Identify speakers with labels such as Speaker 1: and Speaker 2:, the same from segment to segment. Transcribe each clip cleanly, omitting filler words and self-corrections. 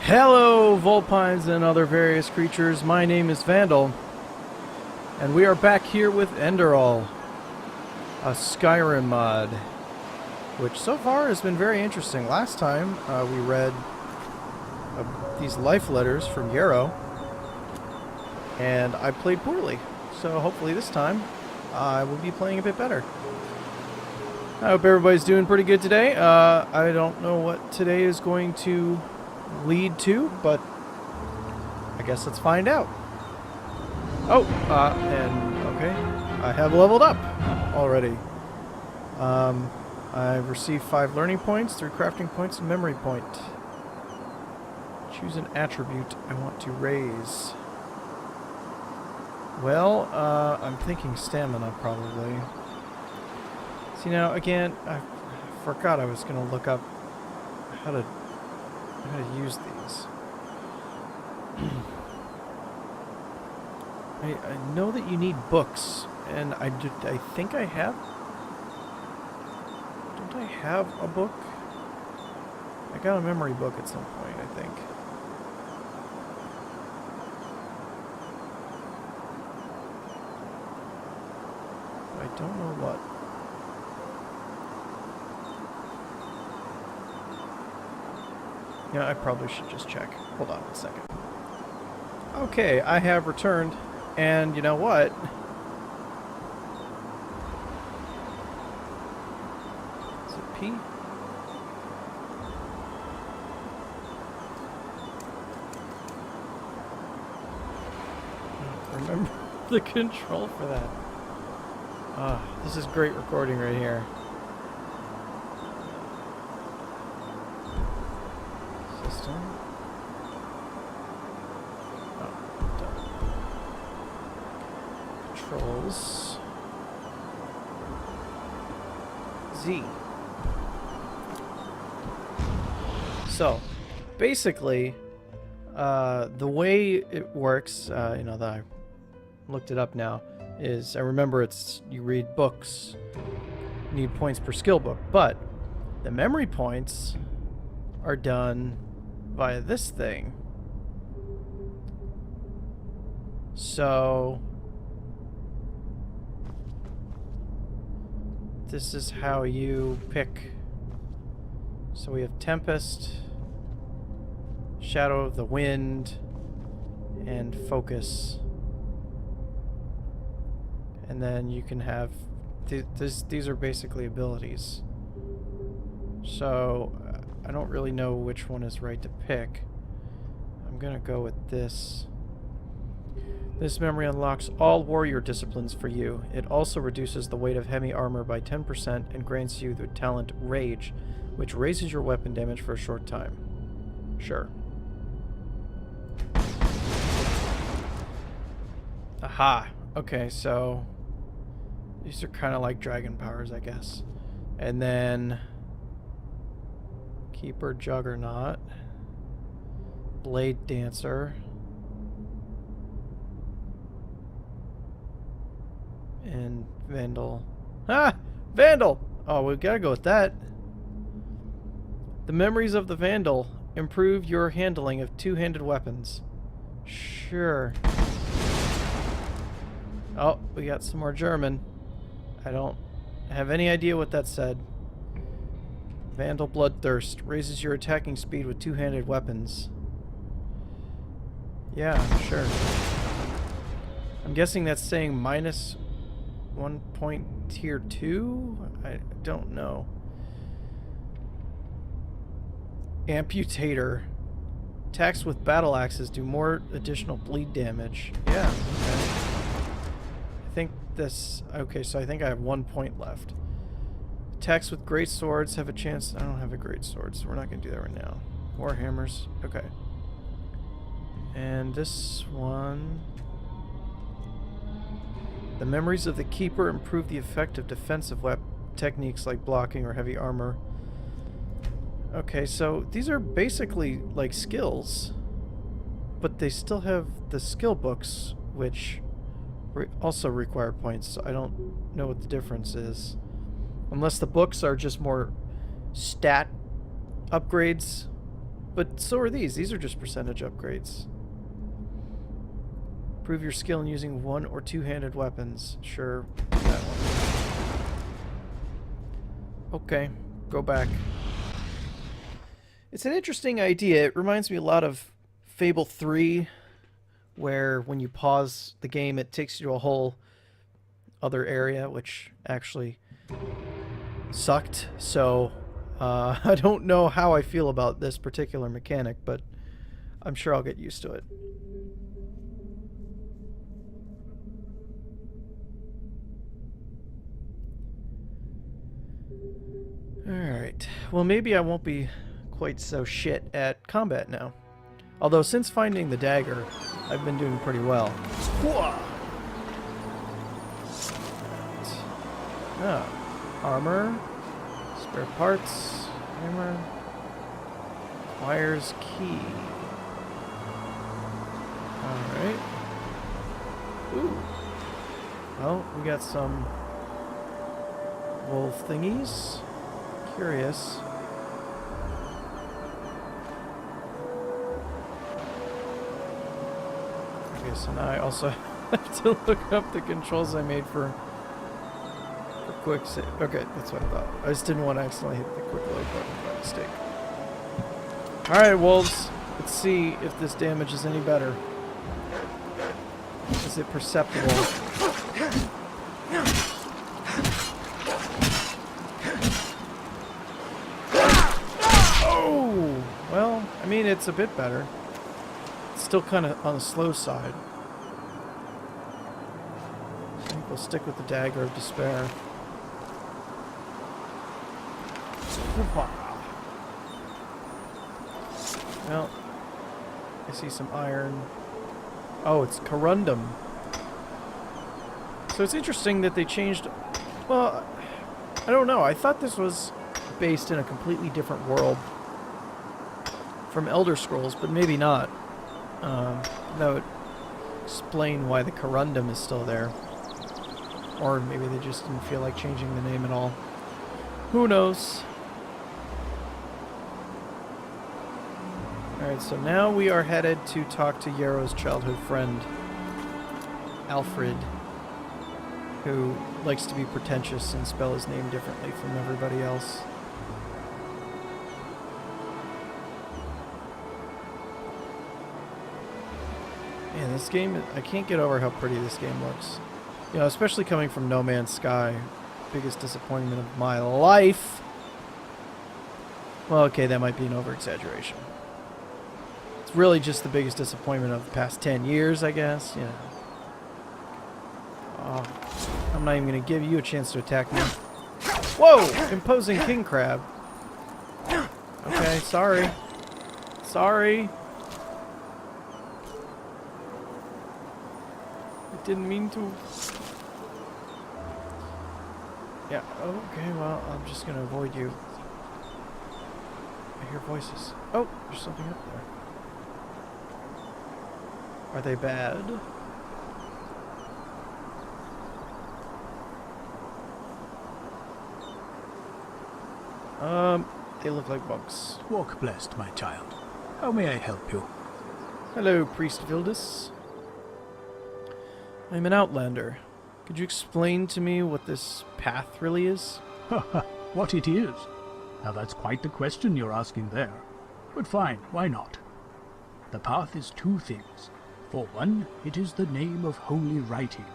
Speaker 1: Hello, Vulpines and other various creatures. My name is Vandal, and we are back here with Enderal, a Skyrim mod, which so far has been very interesting. Last time we read these life letters from Yarrow, and I played poorly. So hopefully this time I will be playing a bit better. I hope everybody's doing pretty good today. I don't know what today is going to lead to, but I guess let's find out. Oh, and okay, I have leveled up already. I've received 5 learning points, 3 crafting points, and memory point. Choose an attribute I want to raise. Well, I'm thinking stamina probably. See, now again, I forgot I was going to look up how to use these. I know that you need books, and I think I have. Don't I have a book? I got a memory book at some point, I think. But I don't know what. Yeah, I probably should just check. Hold on a second. Okay, I have returned, and you know what? Is it P? I don't remember the control for that. This is great recording right here. Controls Z. So basically the way it works, you know, that I looked it up now, is I remember it's you read books, you need points per skill book, but the memory points are done via this thing. So this is how you pick. So we have Tempest, Shadow of the Wind, and Focus. And then you can have these are basically abilities. So I don't really know which one is right to pick. I'm gonna go with this. This memory unlocks all warrior disciplines for you. It also reduces the weight of heavy armor by 10% and grants you the talent Rage, which raises your weapon damage for a short time. Sure. Aha! Okay, so these are kind of like dragon powers, I guess. And then Keeper Juggernaut, Blade Dancer, and Vandal. Ah! Vandal! Oh, we gotta go with that. The memories of the Vandal improve your handling of two-handed weapons. Sure. Oh, we got some more German. I don't have any idea what that said. Vandal Bloodthirst raises your attacking speed with two-handed weapons. Yeah, sure. I'm guessing that's saying minus 1 point tier 2? I don't know. Amputator. Attacks with battle axes do more additional bleed damage. Yeah, okay. I think this... Okay, so I think I have 1 point left. Attacks with great swords have a chance... I don't have a great sword, so we're not going to do that right now. Warhammers. Okay. And this one... The memories of the Keeper improve the effect of defensive techniques like blocking or heavy armor. Okay, so these are basically like skills, but they still have the skill books, which also require points. So I don't know what the difference is. Unless the books are just more stat upgrades But so are these. These are just percentage upgrades. Prove your skill in using one- or two-handed weapons. Sure. That one. Okay. Go back. It's an interesting idea. It reminds me a lot of Fable 3, where when you pause the game, it takes you to a whole other area, which actually sucked. So I don't know how I feel about this particular mechanic, but I'm sure I'll get used to it. Alright. Well, maybe I won't be quite so shit at combat now. Although, since finding the dagger, I've been doing pretty well. Ah, armor, spare parts, hammer, wires, key. Alright. Ooh. Well, we got some wolf thingies. Curious. Okay, so now I also have to look up the controls I made for quick save. Okay, that's what I thought. I just didn't want to accidentally hit the quick load button by mistake. Alright, wolves. Let's see if this damage is any better. Is it perceptible? Oh! Well, I mean, it's a bit better. It's still kind of on the slow side. I think we'll stick with the Dagger of Despair. Well, I see some iron. Oh, it's corundum. So it's interesting that they changed... Well, I don't know. I thought this was based in a completely different world from Elder Scrolls, but maybe not. That would explain why the corundum is still there. Or maybe they just didn't feel like changing the name at all. Who knows? Alright, so now we are headed to talk to Yarrow's childhood friend, Alfred, who likes to be pretentious and spell his name differently from everybody else. Man, this game, I can't get over how pretty this game looks. You know, especially coming from No Man's Sky. Biggest disappointment of my life. Well, okay, that might be an over-exaggeration. It's really just the biggest disappointment of the past 10 years, I guess. You know. Oh, I'm not even going to give you a chance to attack me. Whoa! Imposing king crab. Okay, sorry. Sorry. I didn't mean to. Yeah, okay, well, I'm just going to avoid you. I hear voices. Oh, there's something up there. Are they bad? They look like bugs.
Speaker 2: Walk blessed, my child. How may I help you?
Speaker 1: Hello, Priest Vildus. I'm an outlander. Could you explain to me what this path really is?
Speaker 2: What it is? Now that's quite the question you're asking there. But fine, why not? The path is two things. For one, it is the name of holy writing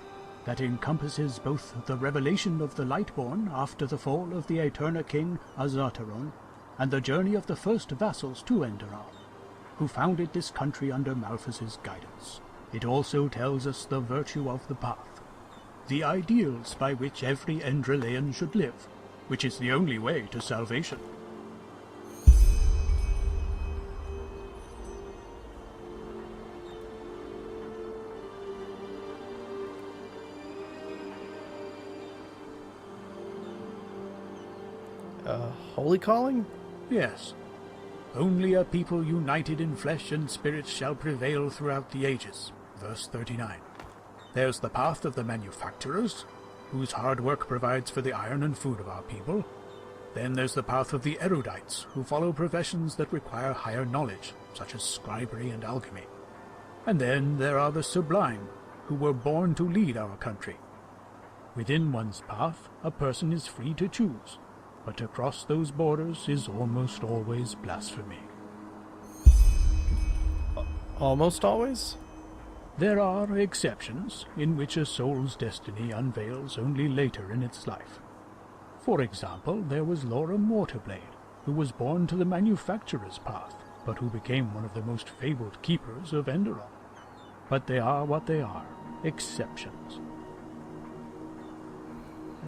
Speaker 2: that encompasses both the revelation of the Lightborn after the fall of the Eterna King Azataron, and the journey of the first vassals to Enderal, who founded this country under Malphas's guidance. It also tells us the virtue of the path, the ideals by which every Endralean should live, which is the only way to salvation.
Speaker 1: Holy calling?
Speaker 2: Yes. Only a people united in flesh and spirit shall prevail throughout the ages. Verse 39. There's the path of the manufacturers, whose hard work provides for the iron and food of our people. Then there's the path of the erudites, who follow professions that require higher knowledge, such as scribery and alchemy. And then there are the sublime, who were born to lead our country. Within one's path, a person is free to choose, but to cross those borders is almost always blasphemy.
Speaker 1: Almost always?
Speaker 2: There are exceptions, in which a soul's destiny unveils only later in its life. For example, there was Laura Mortarblade, who was born to the manufacturer's path, but who became one of the most fabled keepers of Enderal. But they are what they are, exceptions.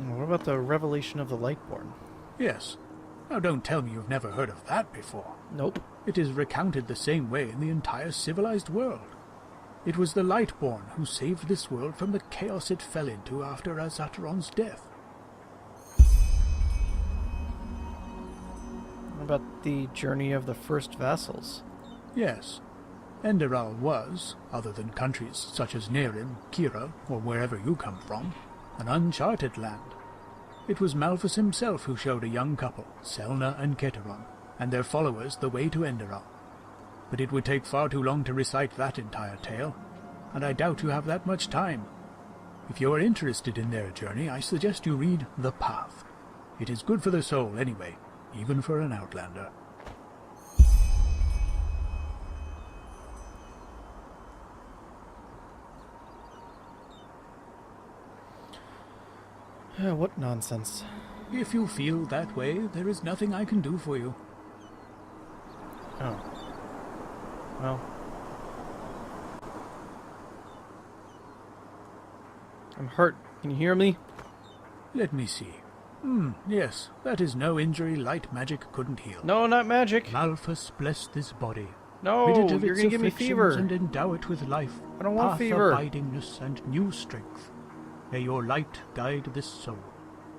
Speaker 1: What about the revelation of the Lightborn?
Speaker 2: Yes. Now don't tell me you've never heard of that before.
Speaker 1: Nope.
Speaker 2: It is recounted the same way in the entire civilized world. It was the Lightborn who saved this world from the chaos it fell into after Azataron's death.
Speaker 1: What about the journey of the first vassals?
Speaker 2: Yes. Enderal was, other than countries such as Nerim, Kira, or wherever you come from, an uncharted land. It was Malphus himself who showed a young couple, Selna and Keteron, and their followers the way to Enderal. But it would take far too long to recite that entire tale, and I doubt you have that much time. If you are interested in their journey, I suggest you read The Path. It is good for the soul anyway, even for an outlander.
Speaker 1: What nonsense.
Speaker 2: If you feel that way, there is nothing I can do for you.
Speaker 1: Oh. Well. I'm hurt. Can you hear me?
Speaker 2: Let me see. Yes, that is no injury light magic couldn't heal.
Speaker 1: No, not magic.
Speaker 2: Malphus bless this body.
Speaker 1: No,
Speaker 2: Rid it of
Speaker 1: you're
Speaker 2: its
Speaker 1: gonna give me
Speaker 2: afflictions
Speaker 1: fever.
Speaker 2: and endow it with life.
Speaker 1: I don't want
Speaker 2: path
Speaker 1: fever.
Speaker 2: Abidingness and new strength. May your light guide this soul.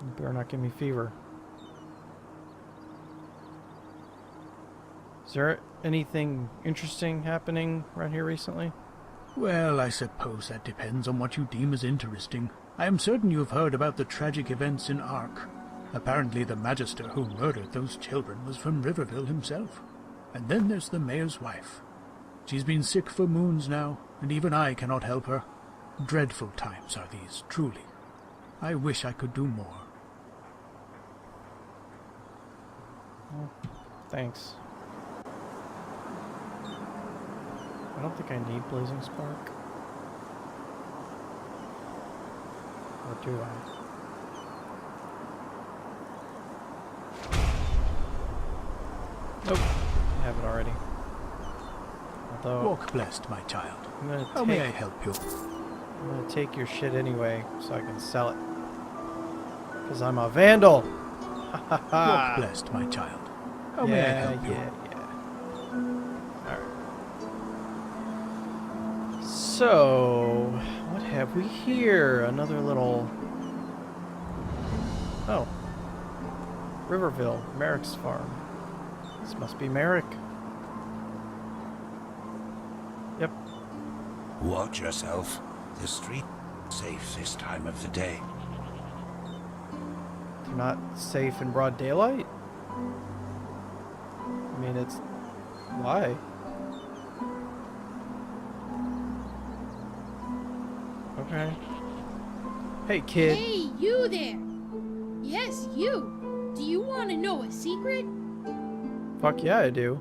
Speaker 1: You better not give me fever. Is there anything interesting happening around here recently?
Speaker 2: Well, I suppose that depends on what you deem as interesting. I am certain you have heard about the tragic events in Ark. Apparently the Magister who murdered those children was from Riverville himself. And then there's the mayor's wife. She's been sick for moons now, and even I cannot help her. Dreadful times are these, truly. I wish I could do more.
Speaker 1: Well, thanks. I don't think I need Blazing Spark. Or do I? Nope. I have it already. Although
Speaker 2: Walk blessed, my child.
Speaker 1: I'm
Speaker 2: How may I help you?
Speaker 1: gonna take your shit anyway so I can sell it. Because I'm a vandal.
Speaker 2: Walk blessed, my child. How may I help you?
Speaker 1: Yeah. Alright. So, what have we here? Another little... Oh. Riverville, Merrick's farm. This must be Merrick. Yep.
Speaker 3: Watch yourself. The street is safe this time of the day.
Speaker 1: They're not safe in broad daylight? I mean, it's... Why? Okay. Hey, kid.
Speaker 4: Hey, you there! Yes, you! Do you want to know a secret?
Speaker 1: Fuck yeah, I do.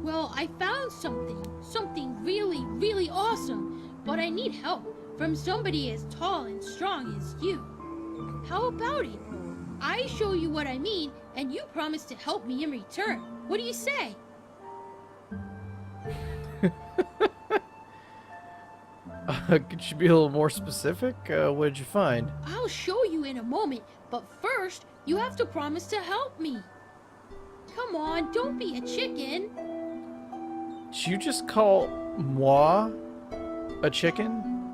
Speaker 4: Well, I found something really, really awesome, but I need help from somebody as tall and strong as you. How about it? I show you what I mean, and you promise to help me in return. What do you say?
Speaker 1: Could you be a little more specific? What did you find?
Speaker 4: I'll show you in a moment, but first, you have to promise to help me. Come on, don't be a chicken.
Speaker 1: Did you just call moi a chicken?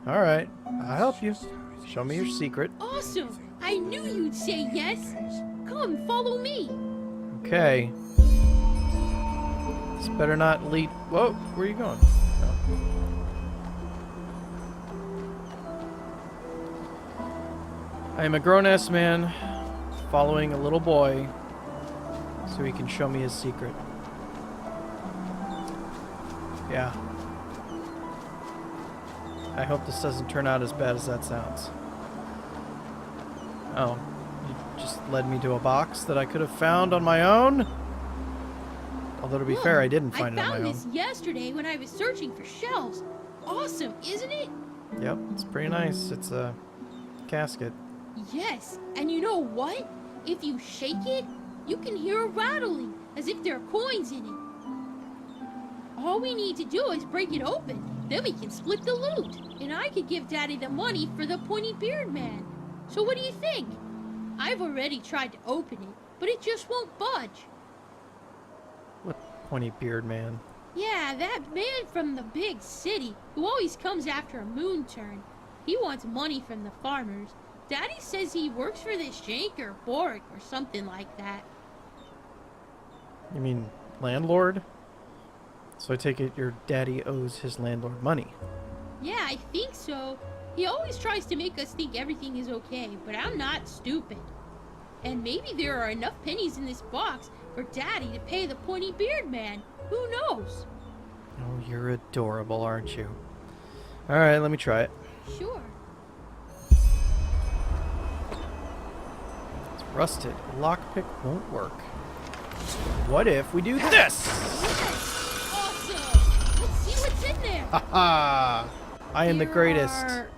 Speaker 1: Alright, I'll help you. Show me your secret.
Speaker 4: Awesome! I knew you'd say yes. Come, follow me.
Speaker 1: Okay. This better not lead... Whoa, where are you going? I am a grown-ass man following a little boy so he can show me his secret. Yeah. I hope this doesn't turn out as bad as that sounds. Oh, you just led me to a box that I could have found on my own? Although to be fair, I didn't find it on my own.
Speaker 4: I found this yesterday when I was searching for shelves. Awesome, isn't it?
Speaker 1: Yep, it's pretty nice. It's a casket.
Speaker 4: Yes, and you know what? If you shake it, you can hear a rattling, as if there are coins in it. All we need to do is break it open, then we can split the loot. And I could give Daddy the money for the pointy beard man. So what do you think? I've already tried to open it, but it just won't budge.
Speaker 1: What pointy beard man?
Speaker 4: Yeah, that man from the big city, who always comes after a moon turn. He wants money from the farmers. Daddy says he works for this Shank or Boric or something like that.
Speaker 1: You mean landlord? So I take it your daddy owes his landlord money.
Speaker 4: Yeah, I think so. He always tries to make us think everything is okay, but I'm not stupid. And maybe there are enough pennies in this box for Daddy to pay the pointy beard man. Who knows?
Speaker 1: Oh, you're adorable, aren't you? Alright, let me try it.
Speaker 4: Sure.
Speaker 1: It's rusted. Lockpick won't work. What if we do this?
Speaker 4: Awesome! Let's see what's in there.
Speaker 1: Haha! I am the
Speaker 4: There
Speaker 1: greatest.
Speaker 4: are-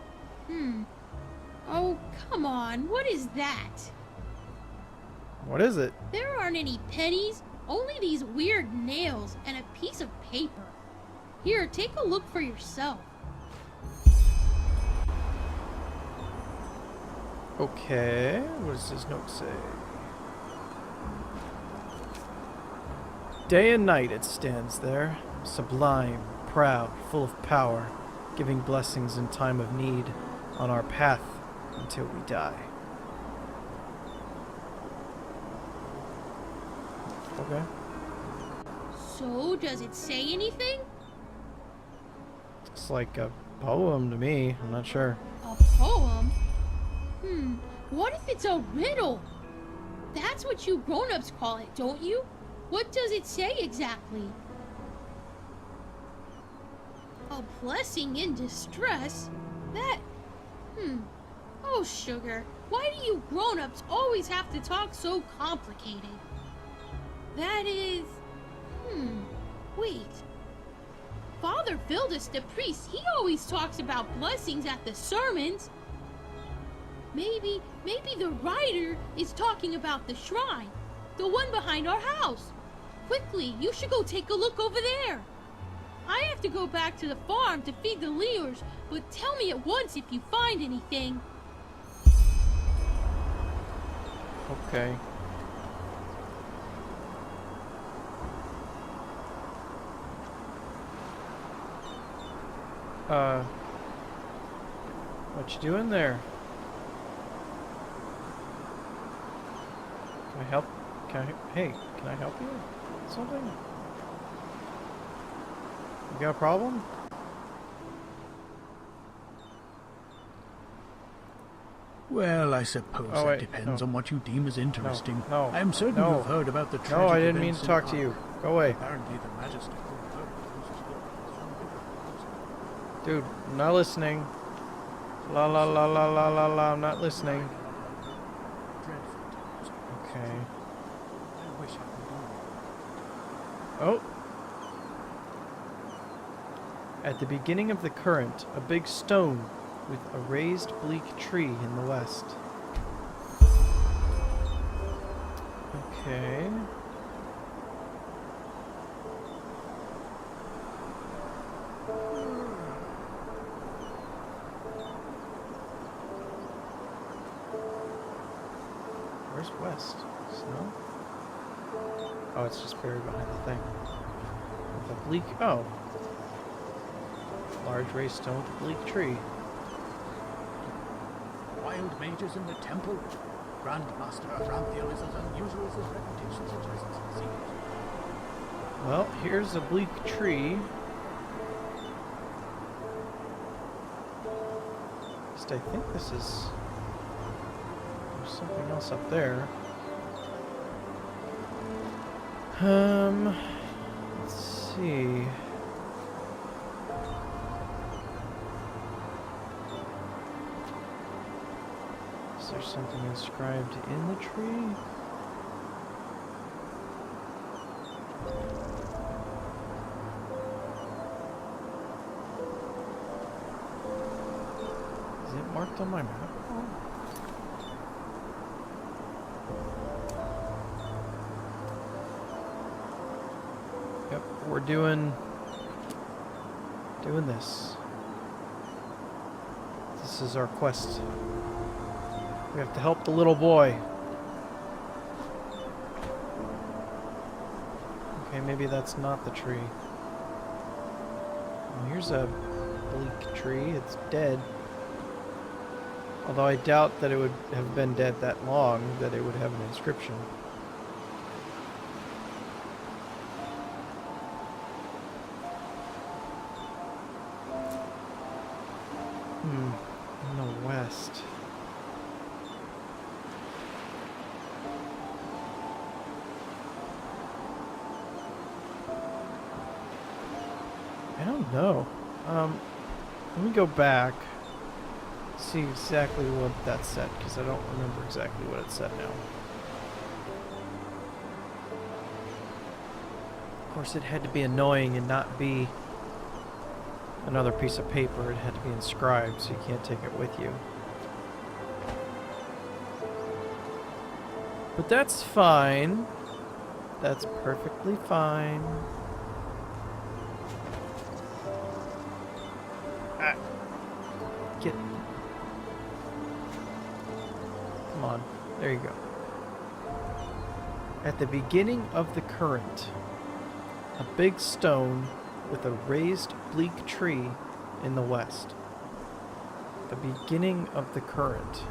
Speaker 4: Oh, come on. What is that?
Speaker 1: What is it?
Speaker 4: There aren't any pennies, only these weird nails and a piece of paper. Here, take a look for yourself.
Speaker 1: Okay, what does his note say? Day and night it stands there, sublime, proud, full of power, giving blessings in time of need on our path until we die. Okay.
Speaker 4: So, does it say anything?
Speaker 1: Looks like a poem to me. I'm not sure.
Speaker 4: A poem? What if it's a riddle? That's what you grown-ups call it, don't you? What does it say exactly? A blessing in distress? That... Oh, sugar, why do you grown-ups always have to talk so complicated? That is... Wait. Father Vildas, the priest, he always talks about blessings at the sermons. Maybe the writer is talking about the shrine. The one behind our house. Quickly, you should go take a look over there. I have to go back to the farm to feed the Leers, but tell me at once if you find anything.
Speaker 1: Okay. What you doing there? Can I help? Hey, can I help you with something? You got a problem?
Speaker 2: Well, I suppose
Speaker 1: Oh,
Speaker 2: that
Speaker 1: wait,
Speaker 2: depends
Speaker 1: no.
Speaker 2: on what you deem as interesting.
Speaker 1: No,
Speaker 2: I am certain
Speaker 1: no.
Speaker 2: you've heard about the tragic
Speaker 1: No, I didn't mean
Speaker 2: events
Speaker 1: to
Speaker 2: in
Speaker 1: talk to you.
Speaker 2: Ark.
Speaker 1: Go away.
Speaker 2: Apparently the Majesty...
Speaker 1: Dude, I'm not listening. La la la la la la la, I'm not listening. Okay.
Speaker 2: I wish I could do
Speaker 1: Oh. At the beginning of the current, a big stone with a raised bleak tree in the west. Okay. Where's west? Snow? Oh, it's just buried behind the thing. With a bleak... Oh. Large raised stone with a bleak tree.
Speaker 2: Wild mages in the temple. Grand Master Aranthiel is as unusual as his reputation suggests. See?
Speaker 1: Well, here's a bleak tree. At least I think this is... There's something else up there. Let's see. Is there something inscribed in the tree? Is it marked on my map? Yep, we're doing this. This is our quest. We have to help the little boy. Okay, maybe that's not the tree. Well, here's a bleak tree. It's dead. Although I doubt that it would have been dead that long, that it would have an inscription. In the west. I don't know. Let me go back. See exactly what that said, because I don't remember exactly what it said now. Of course, it had to be annoying and not be another piece of paper. It had to be inscribed, so you can't take it with you. But that's fine. That's perfectly fine. Ah. Get... Come on. There you go. At the beginning of the current, a big stone with a raised bleak tree in the west. The beginning of the current.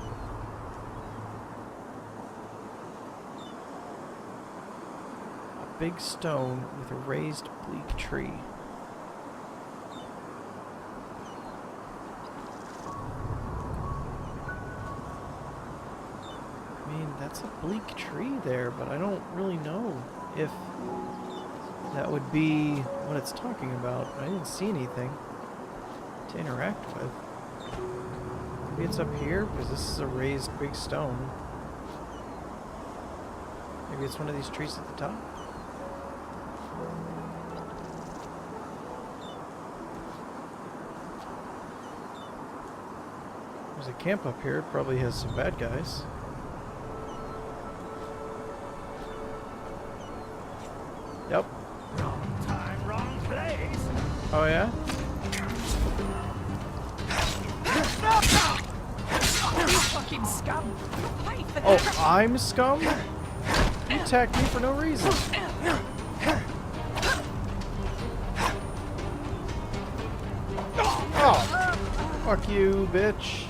Speaker 1: A big stone with a raised bleak tree. I mean, that's a bleak tree there, but I don't really know if that would be what it's talking about. I didn't see anything to interact with. Maybe it's up here because this is a raised big stone. Maybe it's one of these trees at the top. There's a camp up here. It probably has some bad guys. Yep.
Speaker 3: Wrong time, wrong place.
Speaker 1: Oh yeah?
Speaker 5: You fucking scum! You'll pay for
Speaker 1: Oh,
Speaker 5: that!
Speaker 1: I'm scum? You attacked me for no reason. Oh, fuck you, bitch.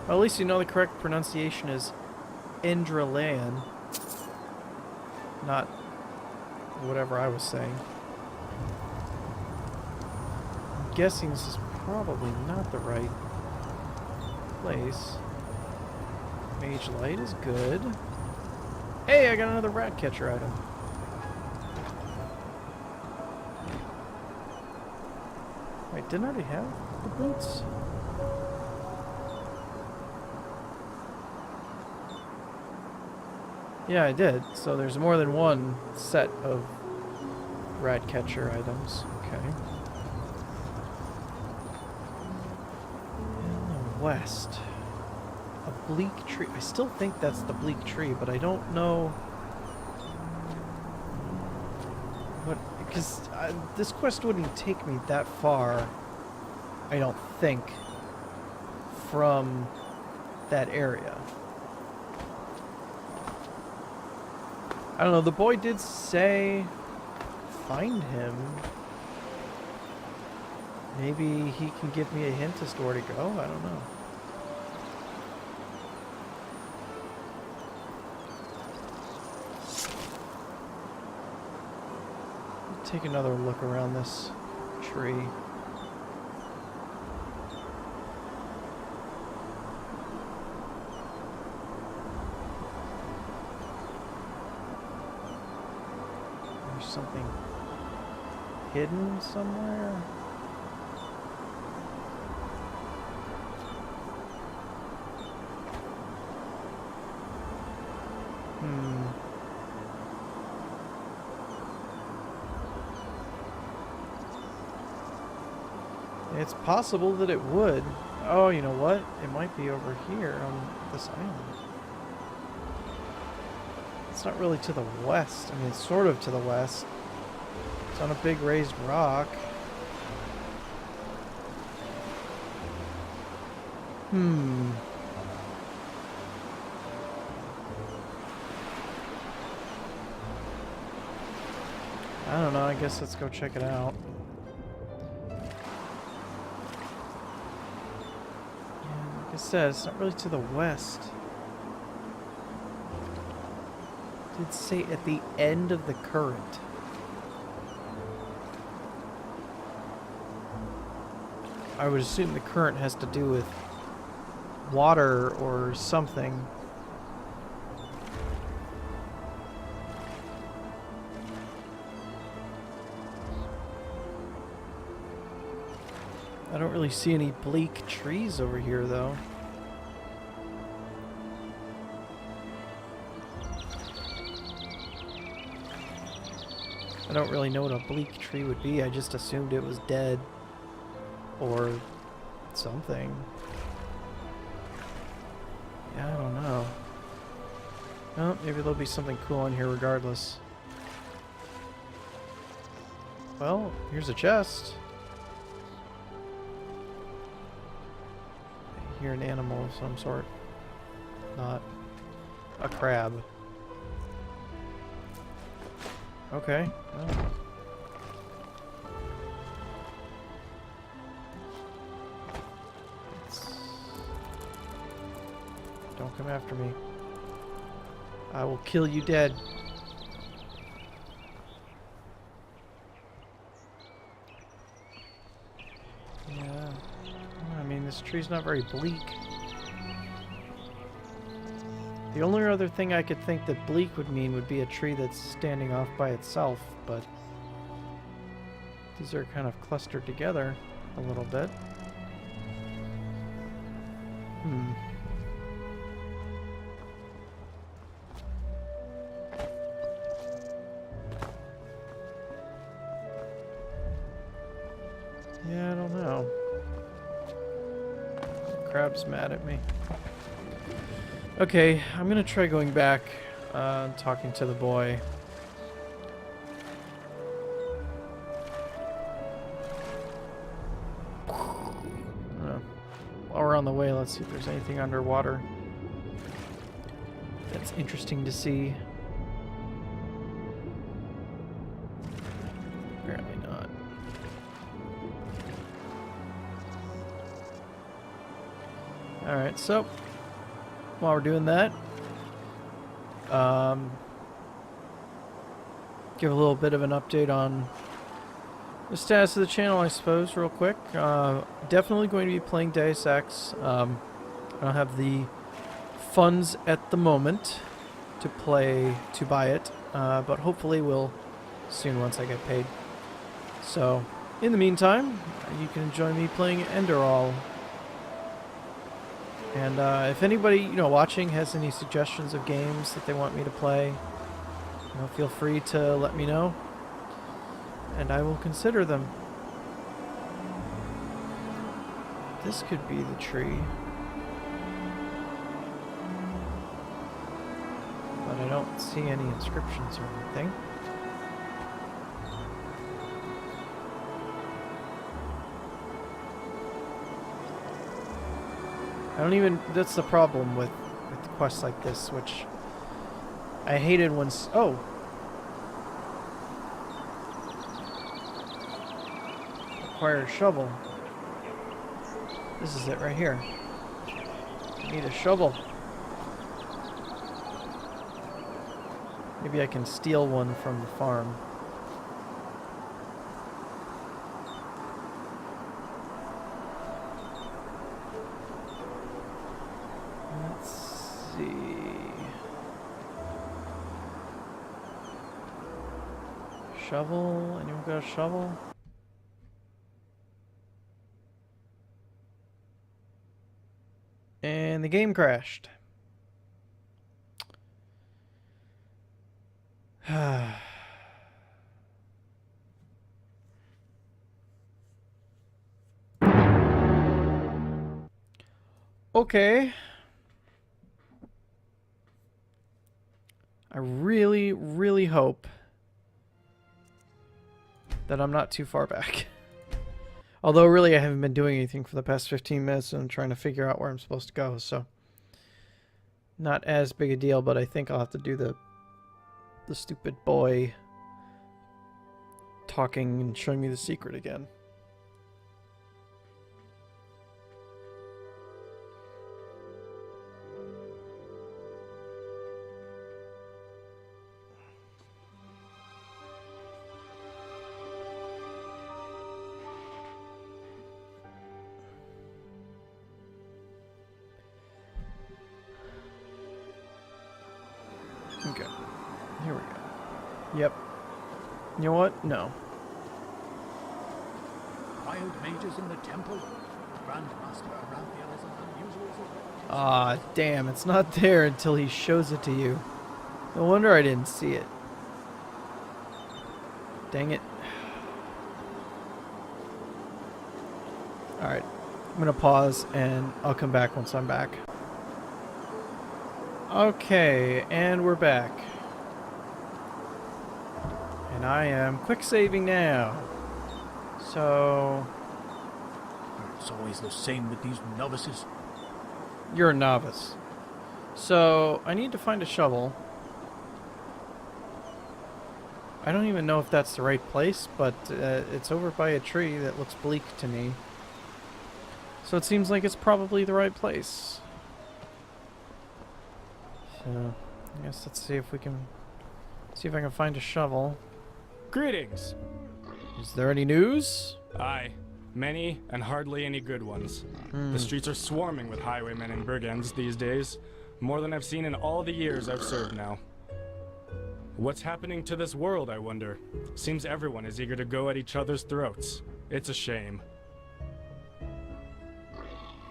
Speaker 1: Well, at least you know the correct pronunciation is Enderal, not whatever I was saying. I'm guessing this is probably not the right place. Mage Light is good. Hey, I got another rat catcher item. Wait, didn't I already have the boots? Yeah, I did. So there's more than one set of rat catcher items. Okay. In the west. A bleak tree. I still think that's the bleak tree, but I don't know what... Because this quest wouldn't take me that far, I don't think, from that area. I don't know, the boy did say find him. Maybe he can give me a hint as to where to go? I don't know. Take another look around this tree. something hidden somewhere? It's possible that it would. Oh, you know what? It might be over here on this island. It's not really to the west. I mean, it's sort of to the west. It's on a big raised rock. I don't know. I guess let's go check it out. Like I said, it's not really to the west. It did say at the end of the current. I would assume the current has to do with water or something. I don't really see any bleak trees over here, though. I don't really know what a bleak tree would be. I just assumed it was dead. Or something. Yeah, I don't know. Well, maybe there'll be something cool in here regardless. Well, here's a chest. I hear an animal of some sort. Not a crab. Okay. Oh. Don't come after me. I will kill you dead. Yeah. I mean, this tree's not very bleak. The only other thing I could think that bleak would mean would be a tree that's standing off by itself, but these are kind of clustered together a little bit. Yeah, I don't know. The crab's mad at me. Okay, I'm gonna try going back and talking to the boy. While we're on the way, let's see if there's anything underwater that's interesting to see. Apparently not. Alright, so while we're doing that, give a little bit of an update on the status of the channel, I suppose, real quick. Definitely going to be playing Deus Ex. I don't have the funds at the moment to buy it, but hopefully will soon once I get paid. So, in the meantime, you can join me playing Enderal. And if anybody, watching has any suggestions of games that they want me to play, feel free to let me know, and I will consider them. This could be the tree, but I don't see any inscriptions or anything. That's the problem with quests like this, which I hated when, oh! Acquire a shovel. This is it right here. I need a shovel. Maybe I can steal one from the farm. Shovel? Anyone got a shovel? And the game crashed. Okay. I really, really hope that I'm not too far back. Although, really, I haven't been doing anything for the past 15 minutes and I'm trying to figure out where I'm supposed to go, so... Not as big a deal, but I think I'll have to do the stupid boy talking and showing me the secret again. Okay, here we go. Yep. You know what? No.
Speaker 2: Wild mages in the temple. Grandmaster Arantheal is an unusual surprise.
Speaker 1: Ah, damn, it's not there until he shows it to you. No wonder I didn't see it. Dang it. Alright, I'm gonna pause and I'll come back once I'm back. Okay, and we're back. And I am quick saving now. So...
Speaker 2: It's always the same with these novices.
Speaker 1: You're a novice. So, I need to find a shovel. I don't even know if that's the right place, but it's over by a tree that looks bleak to me. So it seems like it's probably the right place. So, I guess let's see if we can... See if I can find a shovel.
Speaker 6: Greetings.
Speaker 1: Is there any news?
Speaker 6: Aye. Many and hardly any good ones. The streets are swarming with highwaymen and brigands these days. More than I've seen in all the years I've served now. What's happening to this world, I wonder? Seems everyone is eager to go at each other's throats. It's a shame.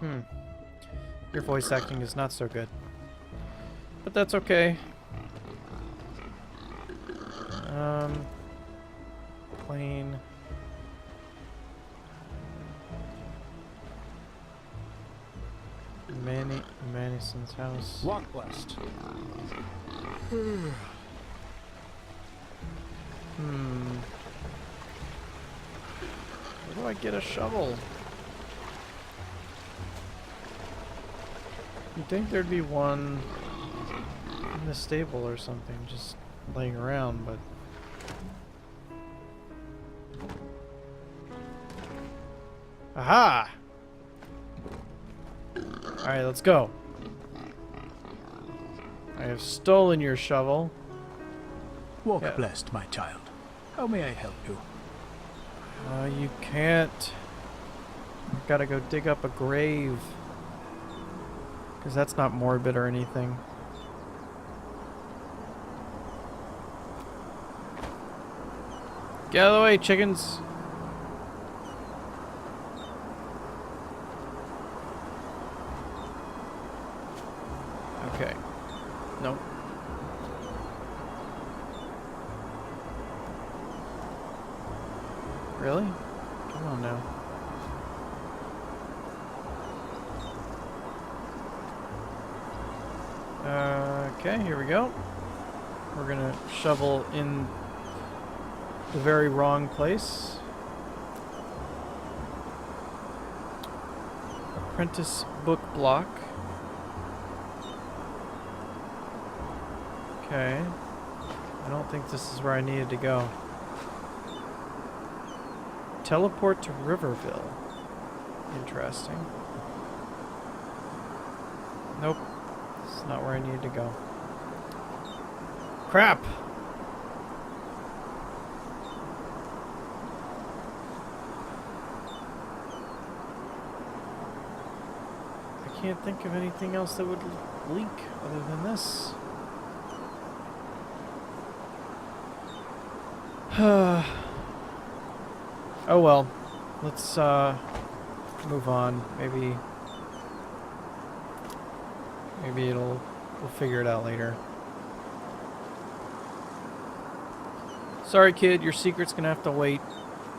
Speaker 1: Your voice acting is not so good. But that's okay. Plain. Madison's house.
Speaker 6: Walk blessed.
Speaker 1: Where do I get a shovel? You'd think there'd be one in the stable or something, just laying around, but... Aha! Alright, let's go. I have stolen your shovel.
Speaker 2: Walk
Speaker 1: Yeah.
Speaker 2: blessed, my child. How may I help you?
Speaker 1: You can't. I've gotta go dig up a grave. Because that's not morbid or anything. Get out of the way, chickens! Okay. Nope. Really? Come on now. Okay, here we go. We're gonna shovel in the very wrong place. Apprentice book block. Okay. I don't think this is where I needed to go. Teleport to Riverville. Interesting. Nope. This is not where I needed to go. Crap! I can't think of anything else that would leak other than this. Oh well. Let's move on. Maybe we'll figure it out later. Sorry, kid, your secret's gonna have to wait.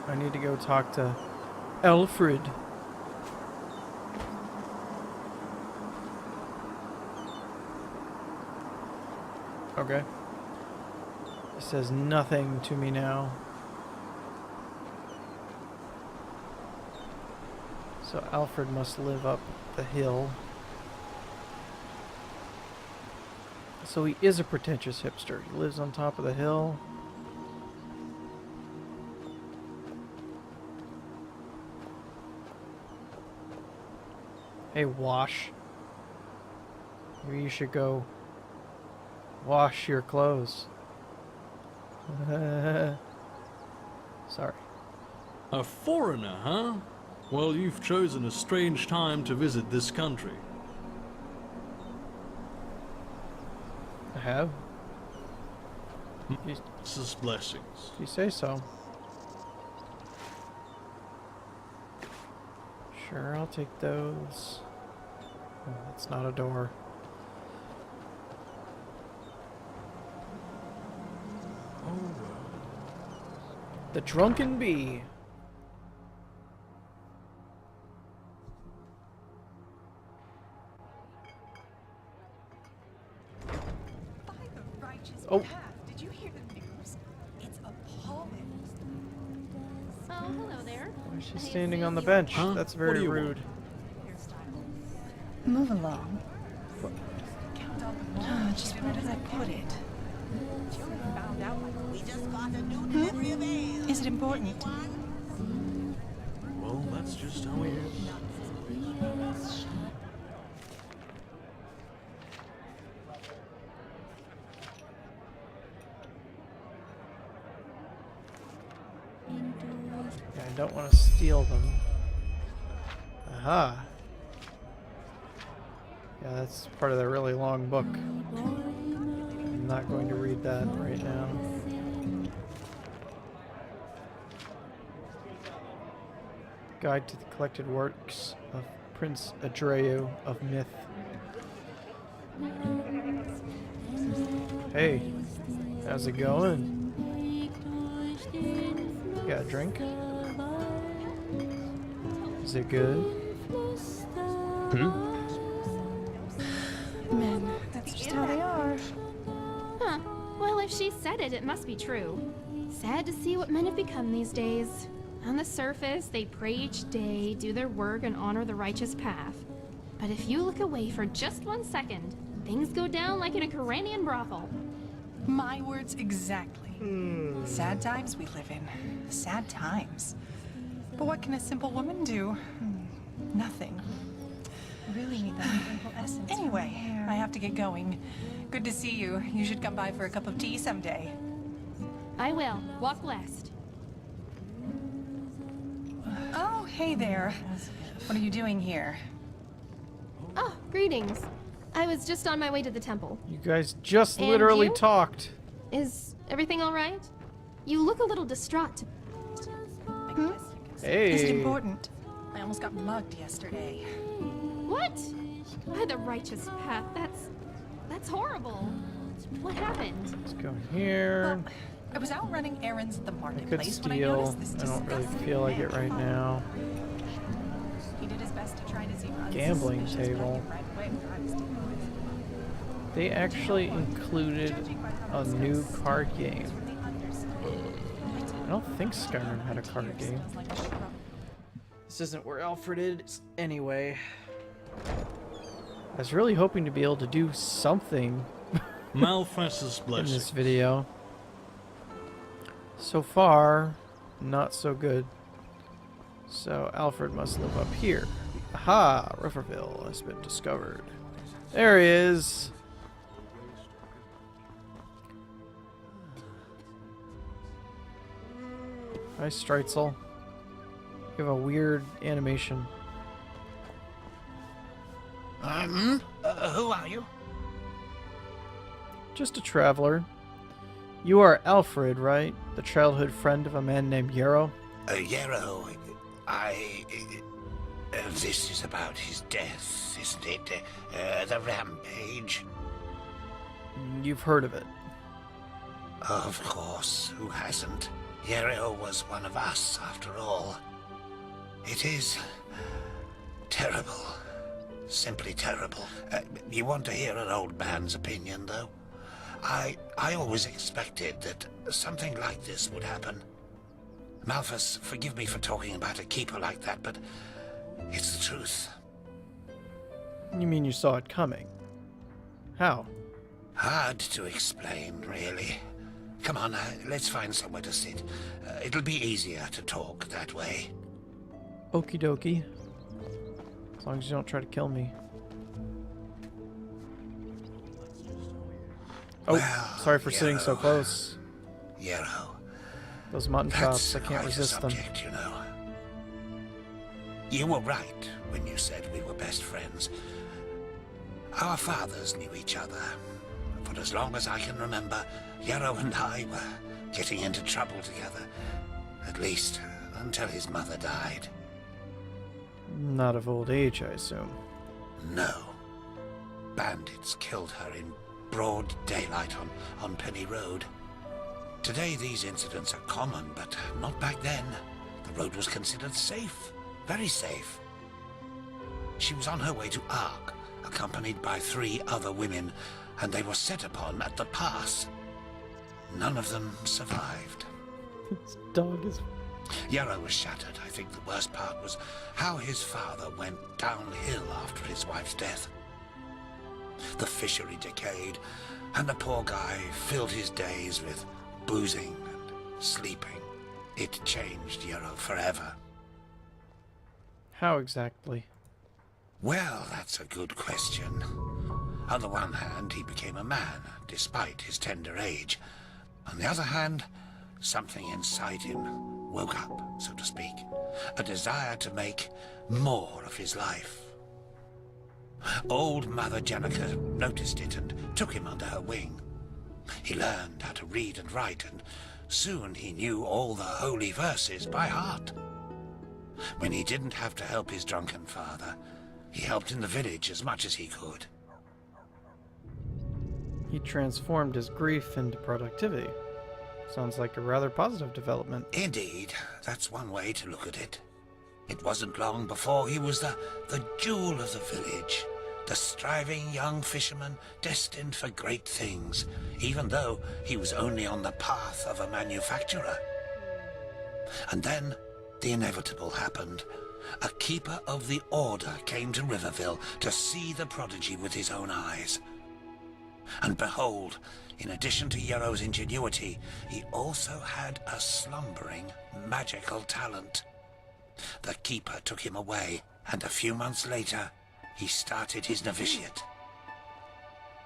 Speaker 1: I need to go talk to Alfred. Okay. He says nothing to me now. So Alfred must live up the hill. So he is a pretentious hipster. He lives on top of the hill. Hey, Wash. Maybe you should go wash your clothes. Sorry.
Speaker 7: A foreigner, huh? Well, you've chosen a strange time to visit this country.
Speaker 1: I have.
Speaker 7: This is blessings.
Speaker 1: You say so. Sure, I'll take those. Oh, that's not a door. The Drunken Bee.
Speaker 5: By the righteous
Speaker 1: Oh.
Speaker 5: path. Did you hear the news? It's appalling.
Speaker 4: Oh, hello there.
Speaker 1: Why is she standing on the bench?
Speaker 7: Huh?
Speaker 1: That's
Speaker 7: What do
Speaker 1: very
Speaker 7: you want?
Speaker 1: rude.
Speaker 8: Move along.
Speaker 5: Count on the
Speaker 8: Oh, just where did I put it?
Speaker 5: She only found out like
Speaker 9: We just got a new delivery of ale.
Speaker 8: Is it important?
Speaker 7: Well, that's just how he is.
Speaker 1: Yeah, I don't want to steal them. Aha. Yeah, that's part of the really long book. I'm not going to read that right now. Guide to the collected works of Prince Adreu of Myth. Hey, how's it going? You got a drink? Is it good?
Speaker 8: Men, that's just how they are.
Speaker 10: Huh. Well, if she said it, it must be true. Sad to see what men have become these days. On the surface, they pray each day, do their work, and honor the righteous path. But if you look away for just 1 second, things go down like in a Koranian brothel.
Speaker 5: my words exactly. Sad times we live in. Sad times. But what can a simple woman do? Nothing.
Speaker 8: Really need that simple essence.
Speaker 5: Anyway, I have to get going. Good to see you. You should come by for a cup of tea someday.
Speaker 10: I will. Walk blessed.
Speaker 5: Oh, hey there. What are you doing here?
Speaker 10: Oh, greetings. I was just on my way to the temple.
Speaker 1: You guys just
Speaker 10: And
Speaker 1: literally
Speaker 10: you?
Speaker 1: talked.
Speaker 10: Is everything all right? You look a little distraught.
Speaker 1: Hey.
Speaker 5: Is it important? I almost got mugged yesterday.
Speaker 10: What? By the righteous path. That's horrible. What happened?
Speaker 1: Let's go here.
Speaker 5: Well, I was out running errands at the
Speaker 1: I could
Speaker 5: marketplace when I
Speaker 1: steal.
Speaker 5: noticed this
Speaker 1: I don't really
Speaker 5: disgusting
Speaker 1: feel like it
Speaker 5: man.
Speaker 1: right now.
Speaker 5: He did his best to try to seem
Speaker 1: Gambling
Speaker 5: unsuspicious, but I
Speaker 1: table.
Speaker 5: knew right away what I was dealing with.
Speaker 1: They actually included a new card game. I don't think Skyrim had a card game. This isn't where Alfred is anyway. I was really hoping to be able to do something
Speaker 7: Malfessus
Speaker 1: in
Speaker 7: blessing.
Speaker 1: this video. So far, not so good. So Alfred must live up here. Aha! Rufferville has been discovered. There he is. Hi, Streitzel. You have a weird animation.
Speaker 3: Who are you?
Speaker 1: Just a traveler. You are Alfred, right? The childhood friend of a man named Yarrow?
Speaker 3: Yarrow, this is about his death, isn't it? The rampage.
Speaker 1: You've heard of it.
Speaker 3: Of course, who hasn't? Yarrow was one of us, after all. It is terrible. Simply terrible. You want to hear an old man's opinion, though? I always expected that something like this would happen. Malthus, forgive me for talking about a keeper like that, but it's the truth.
Speaker 1: You mean you saw it coming? How?
Speaker 3: Hard to explain, really. Come on, let's find somewhere to sit. It'll be easier to talk that way.
Speaker 1: Okie dokie. As long as you don't try to kill me. Oh,
Speaker 3: Well,
Speaker 1: sorry for sitting so
Speaker 3: Yarrow.
Speaker 1: close.
Speaker 3: Yarrow.
Speaker 1: Those mutton chops, I can't
Speaker 3: quite a
Speaker 1: resist them.
Speaker 3: subject, you know. You were right when you said we were best friends. Our fathers knew each other. For as long as I can remember, Yarrow and I were getting into trouble together. At least, until his mother died.
Speaker 1: Not of old age, I assume.
Speaker 3: No. Bandits killed her in broad daylight on Penny Road. Today these incidents are common, but not back then. The road was considered safe. Very safe. She was on her way to Ark, accompanied by 3 other women, and they were set upon at the pass. None of them survived.
Speaker 1: This dog is...
Speaker 3: Yarrow was shattered. I think the worst part was how his father went downhill after his wife's death. The fishery decayed, and the poor guy filled his days with boozing and sleeping. It changed Yarrow forever.
Speaker 1: How exactly?
Speaker 3: Well, that's a good question. On the one hand, he became a man, despite his tender age. On the other hand, something inside him woke up, so to speak. A desire to make more of his life. Old Mother Jenica noticed it and took him under her wing. He learned how to read and write, and soon he knew all the holy verses by heart. When he didn't have to help his drunken father, he helped in the village as much as he could.
Speaker 1: He transformed his grief into productivity. Sounds like a rather positive development.
Speaker 3: Indeed, that's one way to look at it. It wasn't long before he was the jewel of the village, the striving young fisherman destined for great things, even though he was only on the path of a manufacturer. And then the inevitable happened. A keeper of the Order came to Riverville to see the prodigy with his own eyes. And behold, in addition to Yarrow's ingenuity, he also had a slumbering magical talent. The keeper took him away, and a few months later, he started his novitiate.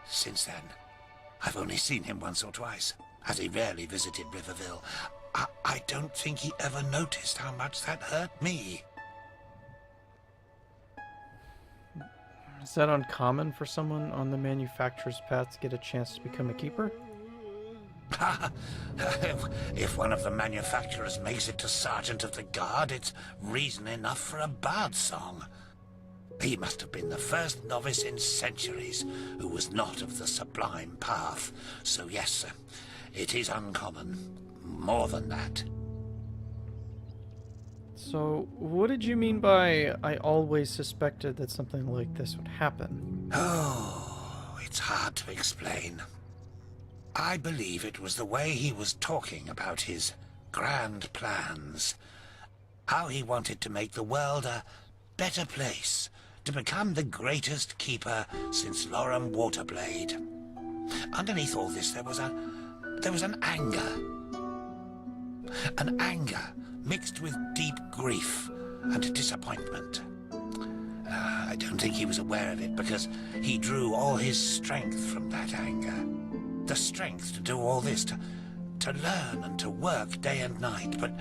Speaker 3: Since then, I've only seen him once or twice, as he rarely visited Riverville. I don't think he ever noticed how much that hurt me.
Speaker 1: Is that uncommon for someone on the manufacturer's path to get a chance to become a keeper?
Speaker 3: If one of the manufacturers makes it to Sergeant of the Guard, it's reason enough for a bard song. He must have been the first novice in centuries who was not of the sublime path. So yes, it is uncommon. More than that.
Speaker 1: So, what did you mean by I always suspected that something like this would happen?
Speaker 3: Oh, it's hard to explain. I believe it was the way he was talking about his grand plans. How he wanted to make the world a better place, to become the greatest keeper since Loram Waterblade. Underneath all this, there was an anger. An anger mixed with deep grief and disappointment. I don't think he was aware of it, because he drew all his strength from that anger. The strength to do all this, to learn and to work day and night, but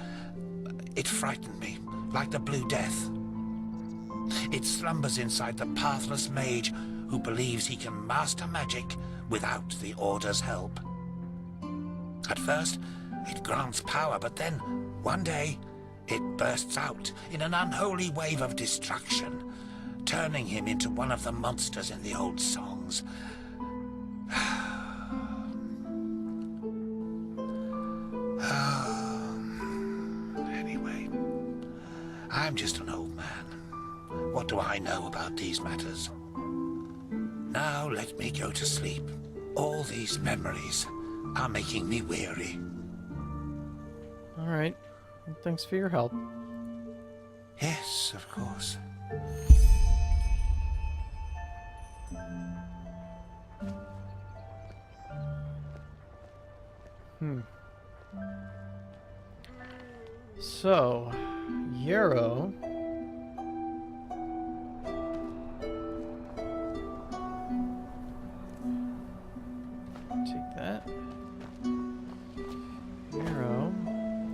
Speaker 3: it frightened me, like the Blue Death. It slumbers inside the pathless mage who believes he can master magic without the Order's help. At first, it grants power, but then, one day, It bursts out in an unholy wave of destruction, turning him into one of the monsters in the old songs. Anyway, I'm just an old man. What do I know about these matters? Now let me go to sleep. All these memories are making me weary.
Speaker 1: Alright. Well, thanks for your help.
Speaker 3: Yes, of course.
Speaker 1: So, Yarrow. Take that. Yarrow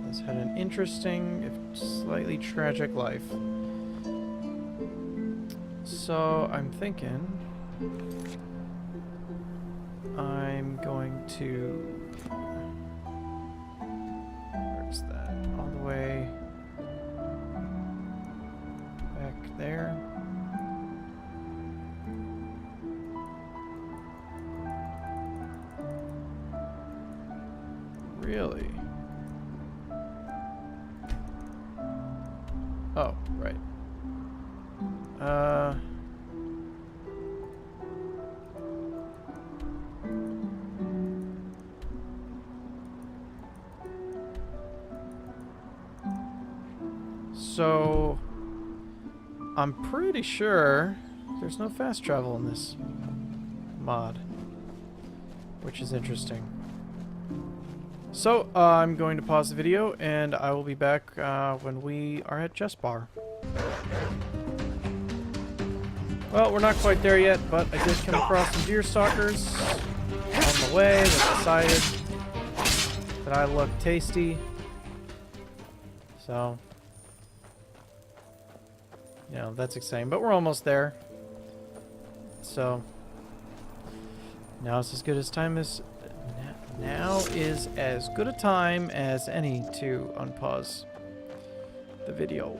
Speaker 1: has had an interesting, if slightly tragic life. So, I'm thinking I'm going to... Where's that? All the way back there. Really? Oh, right. So, I'm pretty sure there's no fast travel in this mod, which is interesting. So, I'm going to pause the video, and I will be back when we are at Just Bar. Well, we're not quite there yet, but I did come across some deer stalkers on the way that decided that I look tasty. So, you know, that's exciting, but we're almost there. So, now is as good as time as... Now is as good a time as any to unpause the video.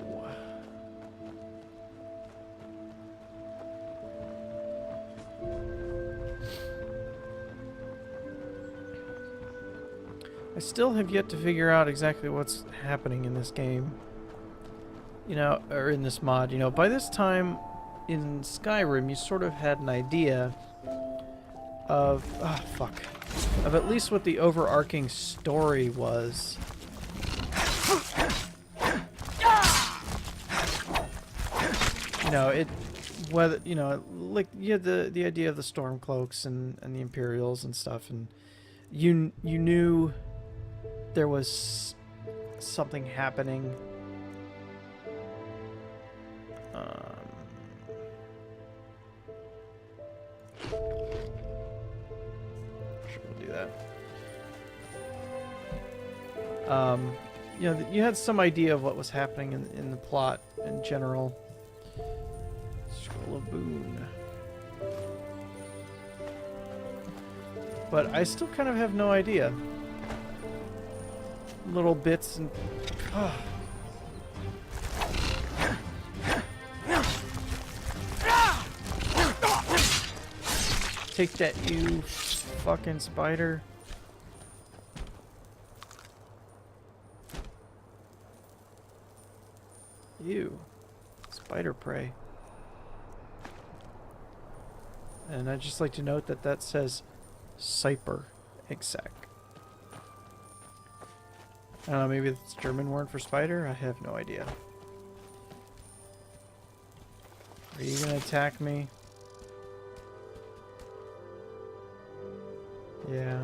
Speaker 1: I still have yet to figure out exactly what's happening in this game. You know, or in this mod. You know, by this time in Skyrim, you sort of had an idea of... Ah, fuck. Of at least what the overarching story was. You know, it... Whether, you know, like, you had the idea of the Stormcloaks and the Imperials and stuff, and you knew there was something happening. Sure, we'll do that. You know, you had some idea of what was happening in the plot in general. Scroll of Boon. But I still kind of have no idea. Little bits and... Take that, you fucking spider. Ew. Spider prey. And I'd just like to note that that says Cyper Exec. I don't know, maybe it's German word for spider? I have no idea. Are you gonna attack me? Yeah.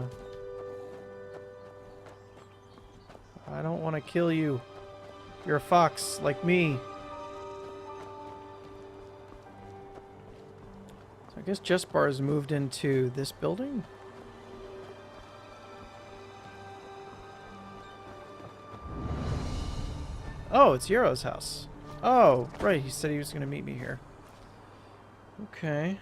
Speaker 1: I don't want to kill you. You're a fox, like me. So I guess Just Bar has moved into this building? Oh, it's Yarrow's house. Oh, right, he said he was going to meet me here. Okay.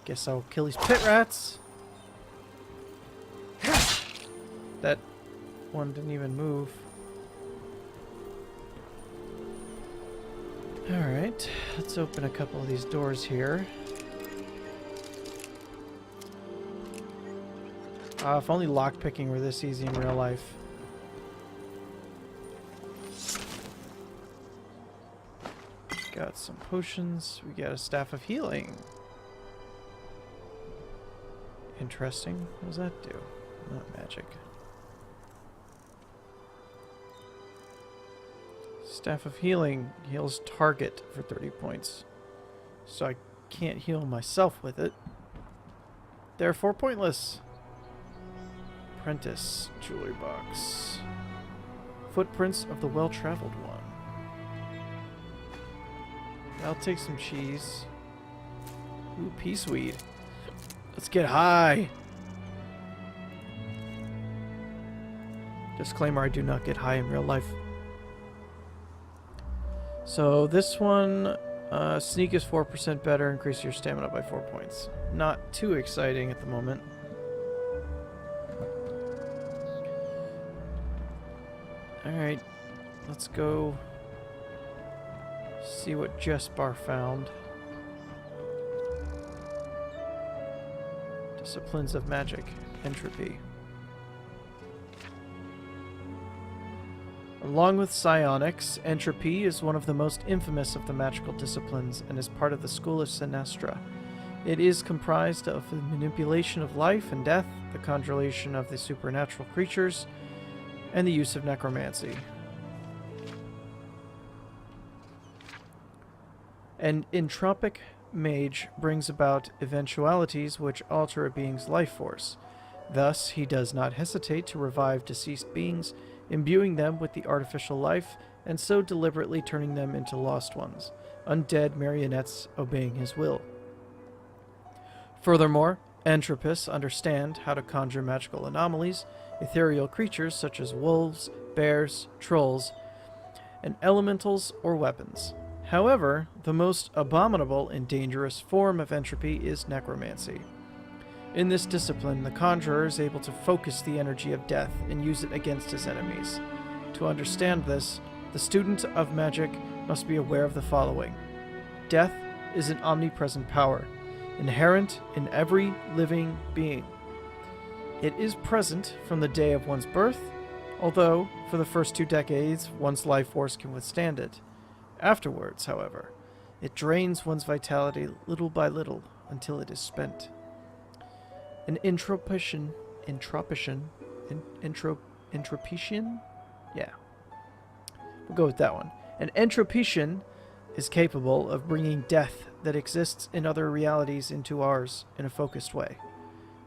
Speaker 1: Guess I'll kill these pit rats. that one didn't even move. Alright, let's open a couple of these doors here. If only lockpicking were this easy in real life. Got some potions. We got a staff of healing. Interesting. What does that do? Not magic. Staff of healing heals target for 30 points. So I can't heal myself with it. Therefore pointless. Apprentice jewelry box. Footprints of the well-traveled one. I'll take some cheese. Ooh, peace weed. Let's get high. Disclaimer, I do not get high in real life. So this one, sneak is 4% better, increase your stamina by 4 points. Not too exciting at the moment. Alright, let's go see what Jespar found. Disciplines of magic, entropy. Along with psionics, entropy is one of the most infamous of the magical disciplines and is part of the school of Sinestra. It is comprised of the manipulation of life and death, the conjuration of the supernatural creatures, and the use of necromancy. An entropic mage brings about eventualities which alter a being's life force. Thus, he does not hesitate to revive deceased beings, imbuing them with the artificial life, and so deliberately turning them into lost ones, undead marionettes obeying his will. Furthermore, entropists understand how to conjure magical anomalies, ethereal creatures such as wolves, bears, trolls, and elementals or weapons. However, the most abominable and dangerous form of entropy is necromancy. In this discipline, the conjurer is able to focus the energy of death and use it against his enemies. To understand this, the student of magic must be aware of the following. Death is an omnipresent power, inherent in every living being. It is present from the day of one's birth, although for the first 2 decades one's life force can withstand it. Afterwards, however, it drains one's vitality little by little until it is spent. An entropician? Yeah. We'll go with that one. An entropician is capable of bringing death that exists in other realities into ours in a focused way.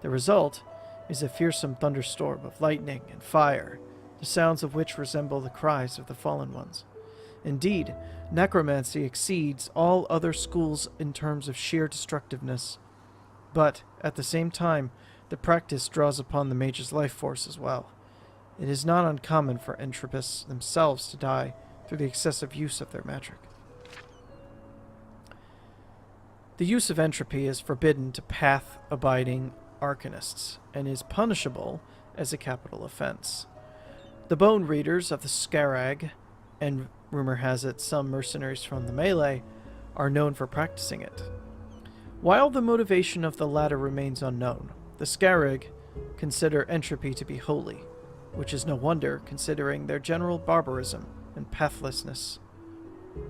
Speaker 1: The result is a fearsome thunderstorm of lightning and fire, the sounds of which resemble the cries of the fallen ones. Indeed, necromancy exceeds all other schools in terms of sheer destructiveness, but at the same time, the practice draws upon the mage's life force as well. It is not uncommon for entropists themselves to die through the excessive use of their magic. The use of entropy is forbidden to path-abiding arcanists and is punishable as a capital offense. The bone readers of the Scarag, and rumor has it some mercenaries from the melee, are known for practicing it. While the motivation of the latter remains unknown, the Scarag consider entropy to be holy, which is no wonder considering their general barbarism and pathlessness.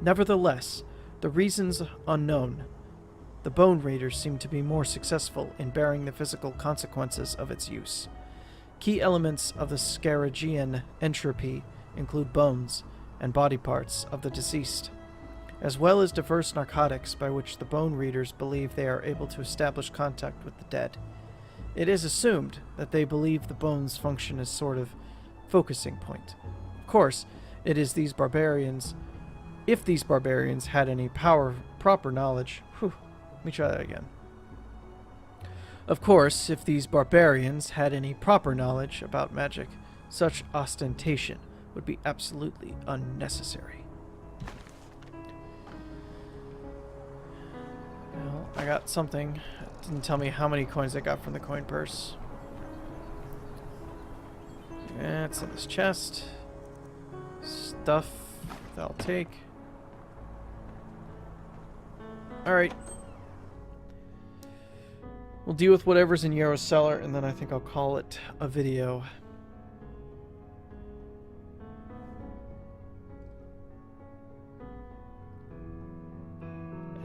Speaker 1: Nevertheless, the reasons unknown, the bone readers seem to be more successful in bearing the physical consequences of its use. Key elements of the Scaragian entropy include bones and body parts of the deceased, as well as diverse narcotics by which the bone readers believe they are able to establish contact with the dead. It is assumed that they believe the bones function as sort of focusing point. Of course, if these barbarians had any proper knowledge... let me try that again. Of course, if these barbarians had any proper knowledge about magic, such ostentation would be absolutely unnecessary. Well, I got something. It didn't tell me how many coins I got from the coin purse. It's in this chest. Stuff that I'll take. Alright. We'll deal with whatever's in Yarrow's cellar, and then I think I'll call it a video.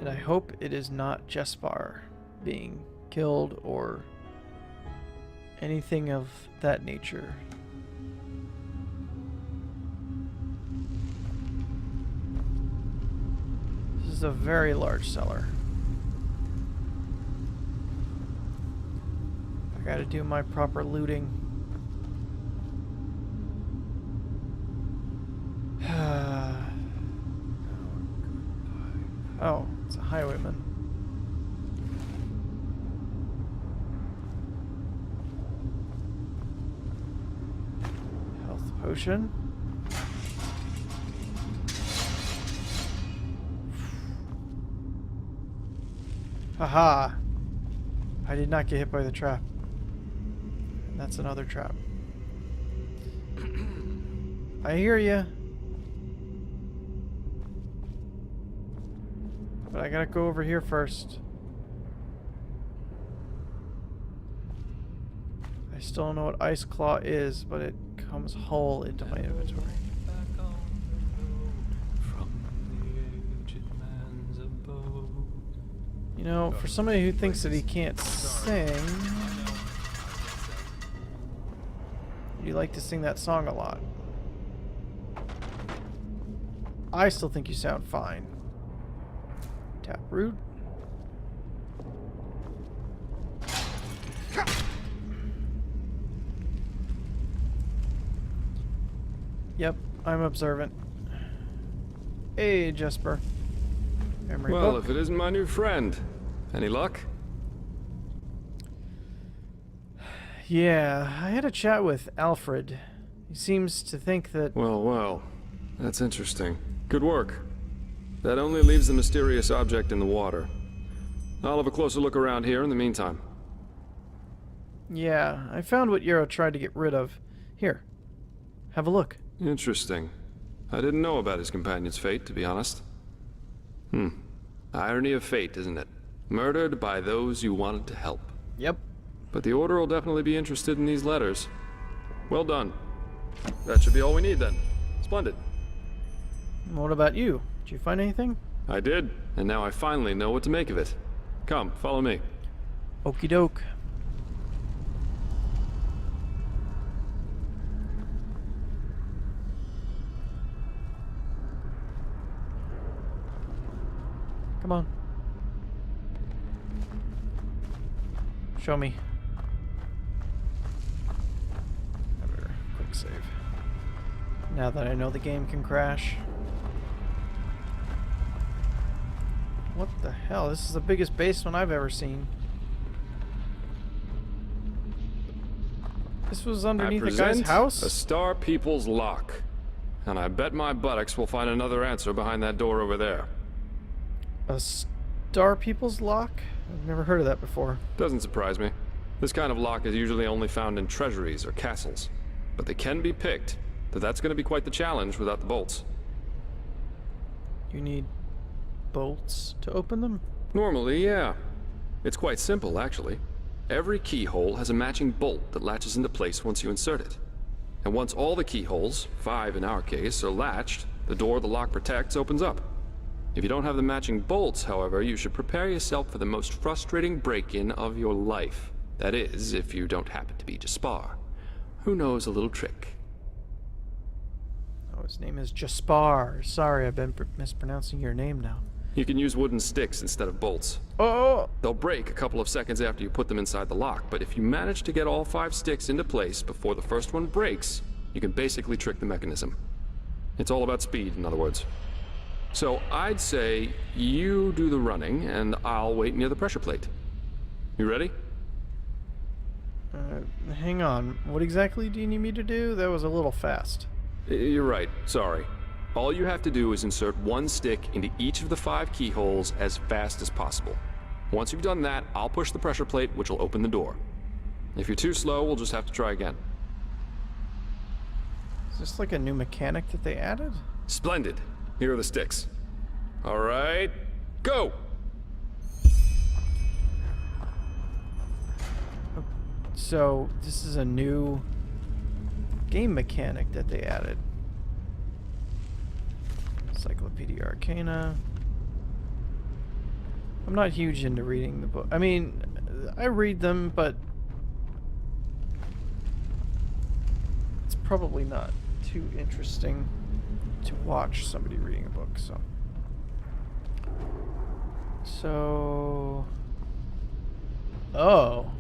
Speaker 1: And I hope it is not Jespar being killed or anything of that nature. This is a very large cellar. I gotta do my proper looting. Oh, it's a highwayman. Health potion. Haha! I did not get hit by the trap. And that's another trap. I hear ya. But I gotta go over here first. I still don't know what Ice Claw is, but it comes whole into my inventory. You know, for somebody who thinks that he can't sing, you like to sing that song a lot. I still think you sound fine. Taproot. Yep, I'm observant. Hey, Jesper. Memory
Speaker 11: Well,
Speaker 1: book.
Speaker 11: if it isn't my new friend. Any luck?
Speaker 1: Yeah, I had a chat with Alfred. He seems to think that...
Speaker 11: Well. That's interesting. Good work. That only leaves the mysterious object in the water. I'll have a closer look around here in the meantime.
Speaker 1: Yeah, I found what Yarrow tried to get rid of. Here, have a look.
Speaker 11: Interesting. I didn't know about his companion's fate, to be honest. Irony of fate, isn't it? Murdered by those you wanted to help.
Speaker 1: Yep.
Speaker 11: But the Order will definitely be interested in these letters. Well done. That should be all we need then. Splendid.
Speaker 1: What about you? Did you find anything?
Speaker 11: I did, and now I finally know what to make of it. Come, follow me.
Speaker 1: Okie doke. Come on. Show me. I better quick save. Now that I know the game can crash. What the hell? This is the biggest basement I've ever seen. This was underneath a guy's house?
Speaker 11: A Star People's lock. And I bet my buttocks will find another answer behind that door over there.
Speaker 1: A Star People's lock? I've never heard of that before.
Speaker 11: Doesn't surprise me. This kind of lock is usually only found in treasuries or castles. But they can be picked, though that's going to be quite the challenge without the bolts.
Speaker 1: You need bolts to open them?
Speaker 11: Normally, yeah. It's quite simple, actually. Every keyhole has a matching bolt that latches into place once you insert it. And once all the keyholes, 5 in our case, are latched, the door the lock protects opens up. If you don't have the matching bolts, however, you should prepare yourself for the most frustrating break-in of your life. That is, if you don't happen to be Jaspar, who knows a little trick.
Speaker 1: Oh, his name is Jaspar. Sorry, I've been mispronouncing your name now.
Speaker 11: You can use wooden sticks instead of bolts.
Speaker 1: Oh!
Speaker 11: They'll break a couple of seconds after you put them inside the lock, but if you manage to get all 5 sticks into place before the first one breaks, you can basically trick the mechanism. It's all about speed, in other words. So I'd say you do the running, and I'll wait near the pressure plate. You ready?
Speaker 1: Hang on. What exactly do you need me to do? That was a little fast.
Speaker 11: You're right. Sorry. All you have to do is insert 1 stick into each of the 5 keyholes as fast as possible. Once you've done that, I'll push the pressure plate, which will open the door. If you're too slow, we'll just have to try again.
Speaker 1: Is this like a new mechanic that they added?
Speaker 11: Splendid. Here are the sticks. All right, go!
Speaker 1: So, this is a new game mechanic that they added. Encyclopedia Arcana. I'm not huge into reading the book. I mean, I read them, but it's probably not too interesting to watch somebody reading a book, so. Oh.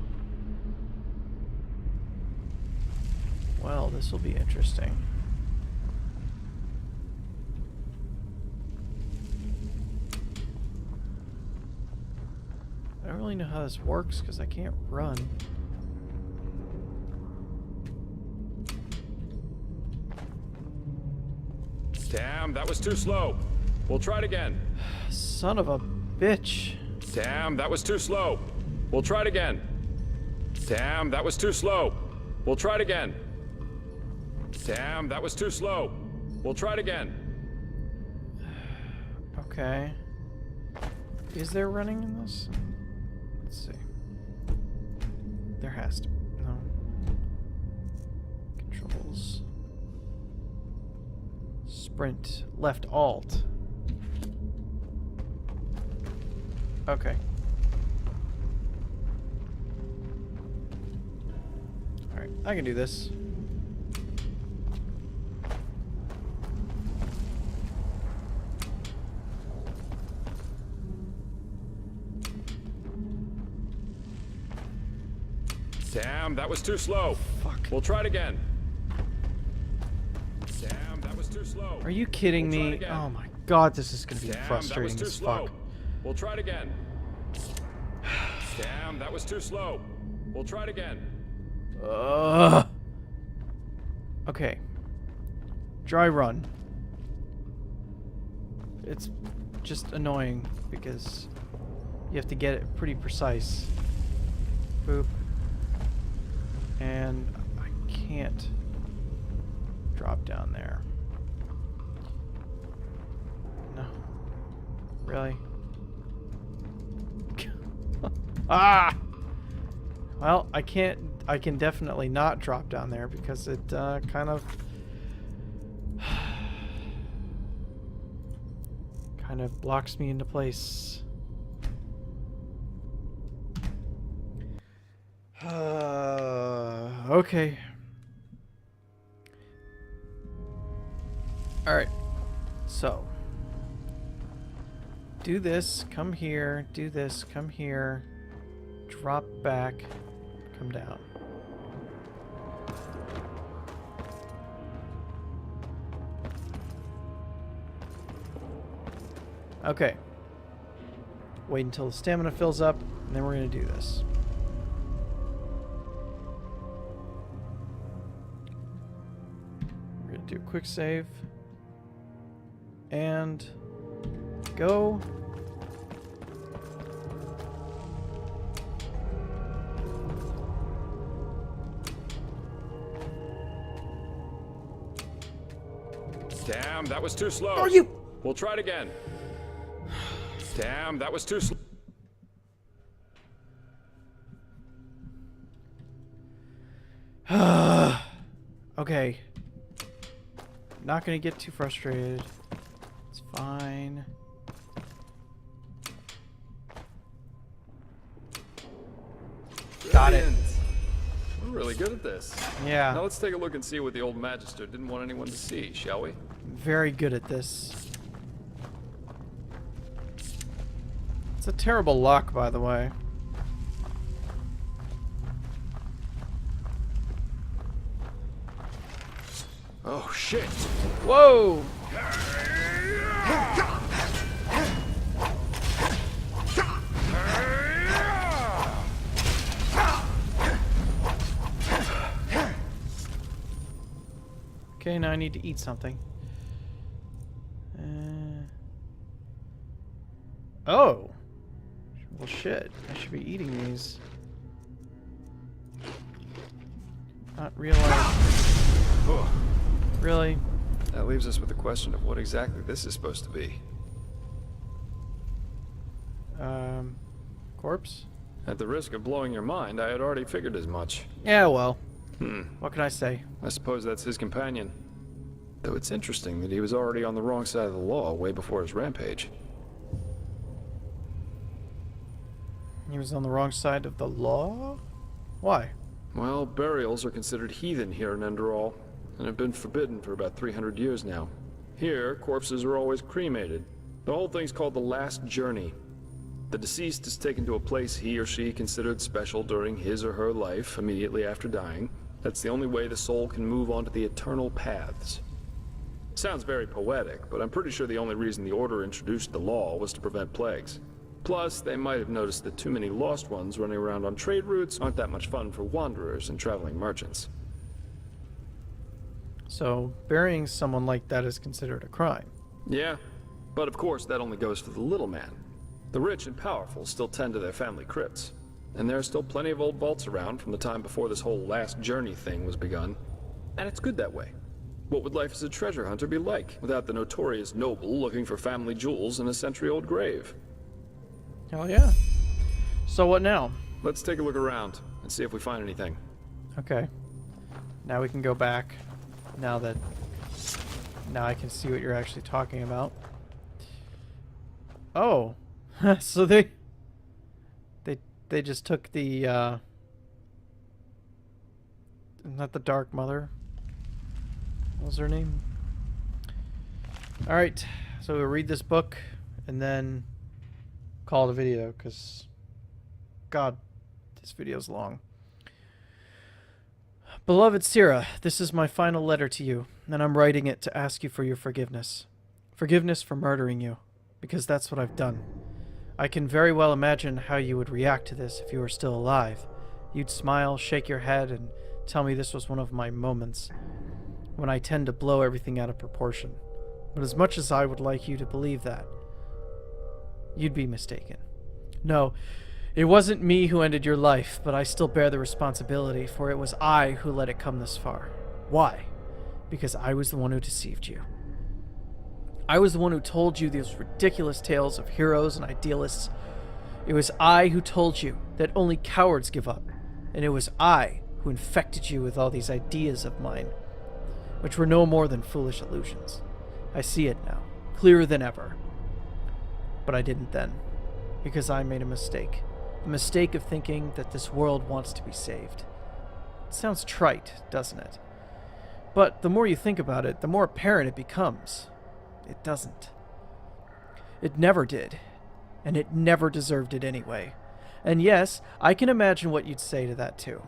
Speaker 1: Well, this will be interesting. I don't really know how this works because I can't run.
Speaker 11: Damn, that was too slow. We'll try it again.
Speaker 1: Son of a bitch.
Speaker 11: Damn, that was too slow. We'll try it again. Damn, that was too slow. We'll try it again. Damn, that was too slow. We'll try it again.
Speaker 1: Okay. Is there running in this? Let's see. There has to be. No. Controls. Sprint. Left Alt. Okay. Alright, I can do this.
Speaker 11: Damn, that was too slow.
Speaker 1: Fuck.
Speaker 11: We'll try it again. Damn, that was too slow.
Speaker 1: Are you kidding me? Oh my god, this is gonna be frustrating as fuck.
Speaker 11: We'll try it again. Damn, that was too slow. We'll try it again.
Speaker 1: Okay. Dry run. It's just annoying because you have to get it pretty precise. Boop. And I can't drop down there. No. Really? Ah! Well, I can't. I can definitely not drop down there because it kind of blocks me into place. Okay. Alright. So. Do this, come here, do this, come here, drop back, come down. Okay. Wait until the stamina fills up, and then we're going to do this. We're going to do a quick save. And go.
Speaker 11: Damn, that was too slow.
Speaker 1: Are you?
Speaker 11: We'll try it again. Damn, that was too slow.
Speaker 1: Okay. Not gonna get too frustrated. It's fine. Got it.
Speaker 11: We're really good at this.
Speaker 1: Yeah.
Speaker 11: Now let's take a look and see what the old Magister didn't want anyone to see, shall we?
Speaker 1: Very good at this. It's a terrible lock, by the way.
Speaker 11: Oh, shit.
Speaker 1: Whoa! Okay, now I need to eat something. Oh! Well, shit. I should be eating these. Not realize. Really?
Speaker 11: That leaves us with the question of what exactly this is supposed to be.
Speaker 1: Corpse?
Speaker 11: At the risk of blowing your mind, I had already figured as much.
Speaker 1: Yeah, well. What can I say?
Speaker 11: I suppose that's his companion. Though it's interesting that he was already on the wrong side of the law way before his rampage.
Speaker 1: He was on the wrong side of the law? Why?
Speaker 11: Well, burials are considered heathen here in Enderal, and have been forbidden for about 300 years now. Here, corpses are always cremated. The whole thing's called the Last Journey. The deceased is taken to a place he or she considered special during his or her life, immediately after dying. That's the only way the soul can move on to the eternal paths. Sounds very poetic, but I'm pretty sure the only reason the Order introduced the law was to prevent plagues. Plus, they might have noticed that too many lost ones running around on trade routes aren't that much fun for wanderers and traveling merchants.
Speaker 1: So, burying someone like that is considered a crime.
Speaker 11: Yeah, but of course that only goes for the little man. The rich and powerful still tend to their family crypts, and there are still plenty of old vaults around from the time before this whole last journey thing was begun. And it's good that way. What would life as a treasure hunter be like without the notorious noble looking for family jewels in a century-old grave?
Speaker 1: Hell yeah. So what now?
Speaker 11: Let's take a look around and see if we find anything.
Speaker 1: Okay. Now we can go back. Now I can see what you're actually talking about. Oh. So they just took the not the Dark Mother. What was her name? Alright. So we'll read this book and then call it a video, because God, this video's long. Beloved Sira, this is my final letter to you, and I'm writing it to ask you for your forgiveness. Forgiveness for murdering you, because that's what I've done. I can very well imagine how you would react to this if you were still alive. You'd smile, shake your head, and tell me this was one of my moments, when I tend to blow everything out of proportion. But as much as I would like you to believe that, you'd be mistaken. No, it wasn't me who ended your life, but I still bear the responsibility, for it was I who let it come this far. Why? Because I was the one who deceived you. I was the one who told you these ridiculous tales of heroes and idealists. It was I who told you that only cowards give up, and it was I who infected you with all these ideas of mine, which were no more than foolish illusions. I see it now, clearer than ever. But I didn't then, because I made a mistake. The mistake of thinking that this world wants to be saved. It sounds trite, doesn't it? But the more you think about it, the more apparent it becomes. It doesn't. It never did, and it never deserved it anyway. And yes, I can imagine what you'd say to that too.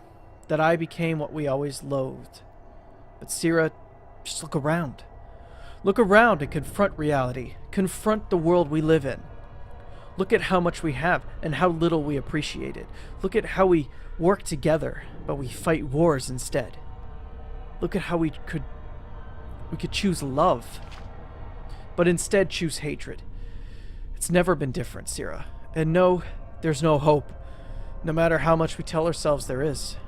Speaker 1: That I became what we always loathed. But Sira, just look around. Look around and confront reality. Confront the world we live in. Look at how much we have and how little we appreciate it. Look at how we work together, but we fight wars instead. Look at how we could choose love, but instead choose hatred. It's never been different, Sira. And no, there's no hope, no matter how much we tell ourselves there is.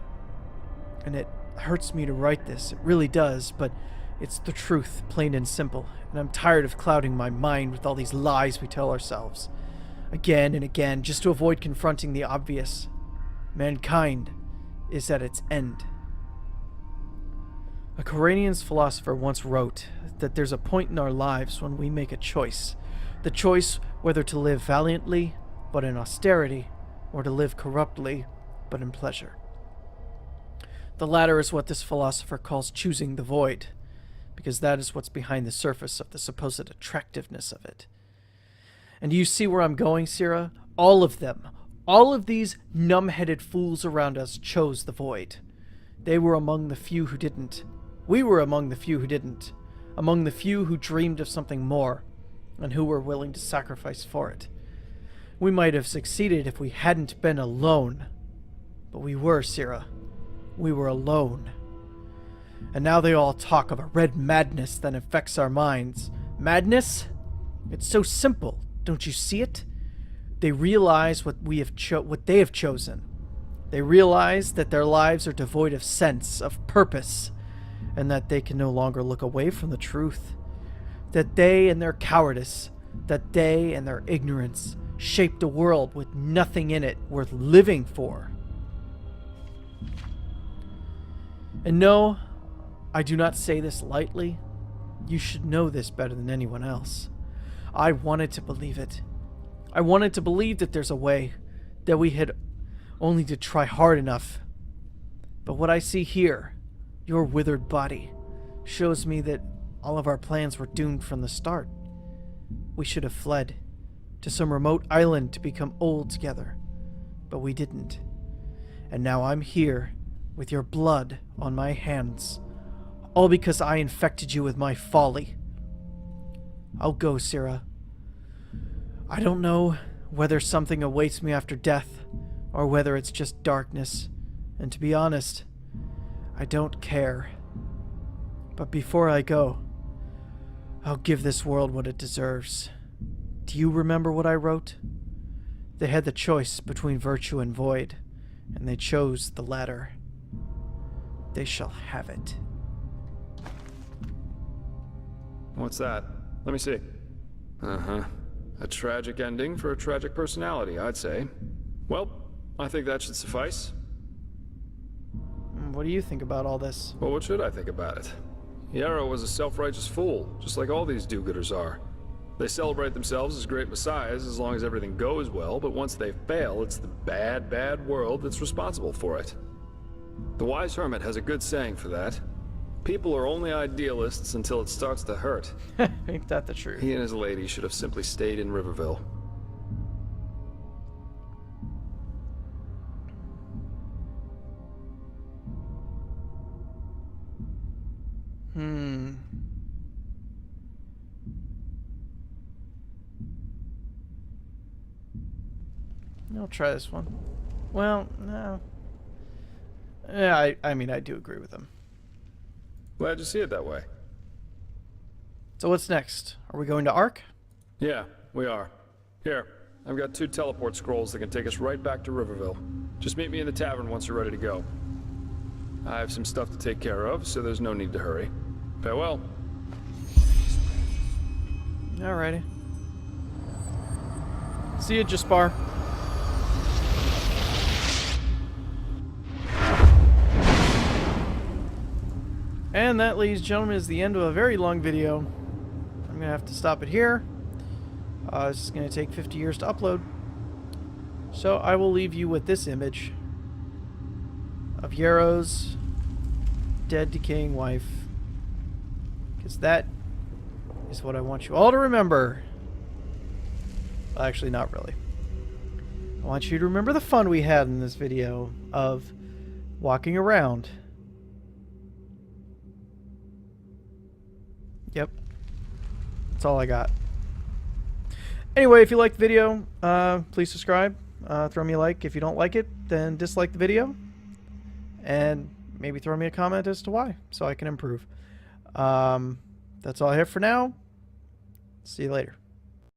Speaker 1: And it hurts me to write this, it really does, but it's the truth, plain and simple, and I'm tired of clouding my mind with all these lies we tell ourselves. Again and again, just to avoid confronting the obvious. Mankind is at its end. A Coranian's philosopher once wrote that there's a point in our lives when we make a choice. The choice whether to live valiantly, but in austerity, or to live corruptly, but in pleasure. The latter is what this philosopher calls choosing the void, because that is what's behind the surface of the supposed attractiveness of it. And do you see where I'm going, Sira? All of them, all of these numb-headed fools around us chose the void. They were among the few who didn't. We were among the few who didn't. Among the few who dreamed of something more, and who were willing to sacrifice for it. We might have succeeded if we hadn't been alone. But we were, Sira. We were alone. And now they all talk of a red madness that infects our minds. Madness? It's so simple. Don't you see it? They realize what they have chosen. They realize that their lives are devoid of sense, of purpose, and that they can no longer look away from the truth. That they and their cowardice, that they and their ignorance shaped a world with nothing in it worth living for. And no, I do not say this lightly. You should know this better than anyone else. I wanted to believe it. I wanted to believe that there's a way, that we had only to try hard enough. But what I see here, your withered body, shows me that all of our plans were doomed from the start. We should have fled to some remote island to become old together, but we didn't. And now I'm here with your blood on my hands, all because I infected you with my folly. I'll go, Syrah. I don't know whether something awaits me after death, or whether it's just darkness, and to be honest, I don't care. But before I go, I'll give this world what it deserves. Do you remember what I wrote? They had the choice between virtue and void, and they chose the latter. They shall have it.
Speaker 11: What's that? Let me see. Uh-huh. A tragic ending for a tragic personality, I'd say. Well, I think that should suffice.
Speaker 1: What do you think about all this?
Speaker 11: Well, what should I think about it? Yarrow was a self-righteous fool, just like all these do-gooders are. They celebrate themselves as great messiahs as long as everything goes well, but once they fail, it's the bad, bad world that's responsible for it. The wise hermit has a good saying for that. People are only idealists until it starts to hurt.
Speaker 1: Ain't that the truth?
Speaker 11: He and his lady should have simply stayed in Riverville.
Speaker 1: I'll try this one. Well, no. Yeah, I mean, I do agree with him.
Speaker 11: Glad you see it that way.
Speaker 1: So what's next? Are we going to Ark?
Speaker 11: Yeah, we are. Here, I've got 2 teleport scrolls that can take us right back to Riverville. Just meet me in the tavern once you're ready to go. I have some stuff to take care of, so there's no need to hurry. Farewell.
Speaker 1: Alrighty. See you, Jaspar. And that, ladies and gentlemen, is the end of a very long video. I'm going to have to stop it here. This is going to take 50 years to upload. So I will leave you with this image of Yarrow's dead, decaying wife. Because that is what I want you all to remember. Well, actually, not really. I want you to remember the fun we had in this video of walking around. Yep. That's all I got. Anyway, if you liked the video, please subscribe. Throw me a like. If you don't like it, then dislike the video. And maybe throw me a comment as to why, so I can improve. That's all I have for now. See you later.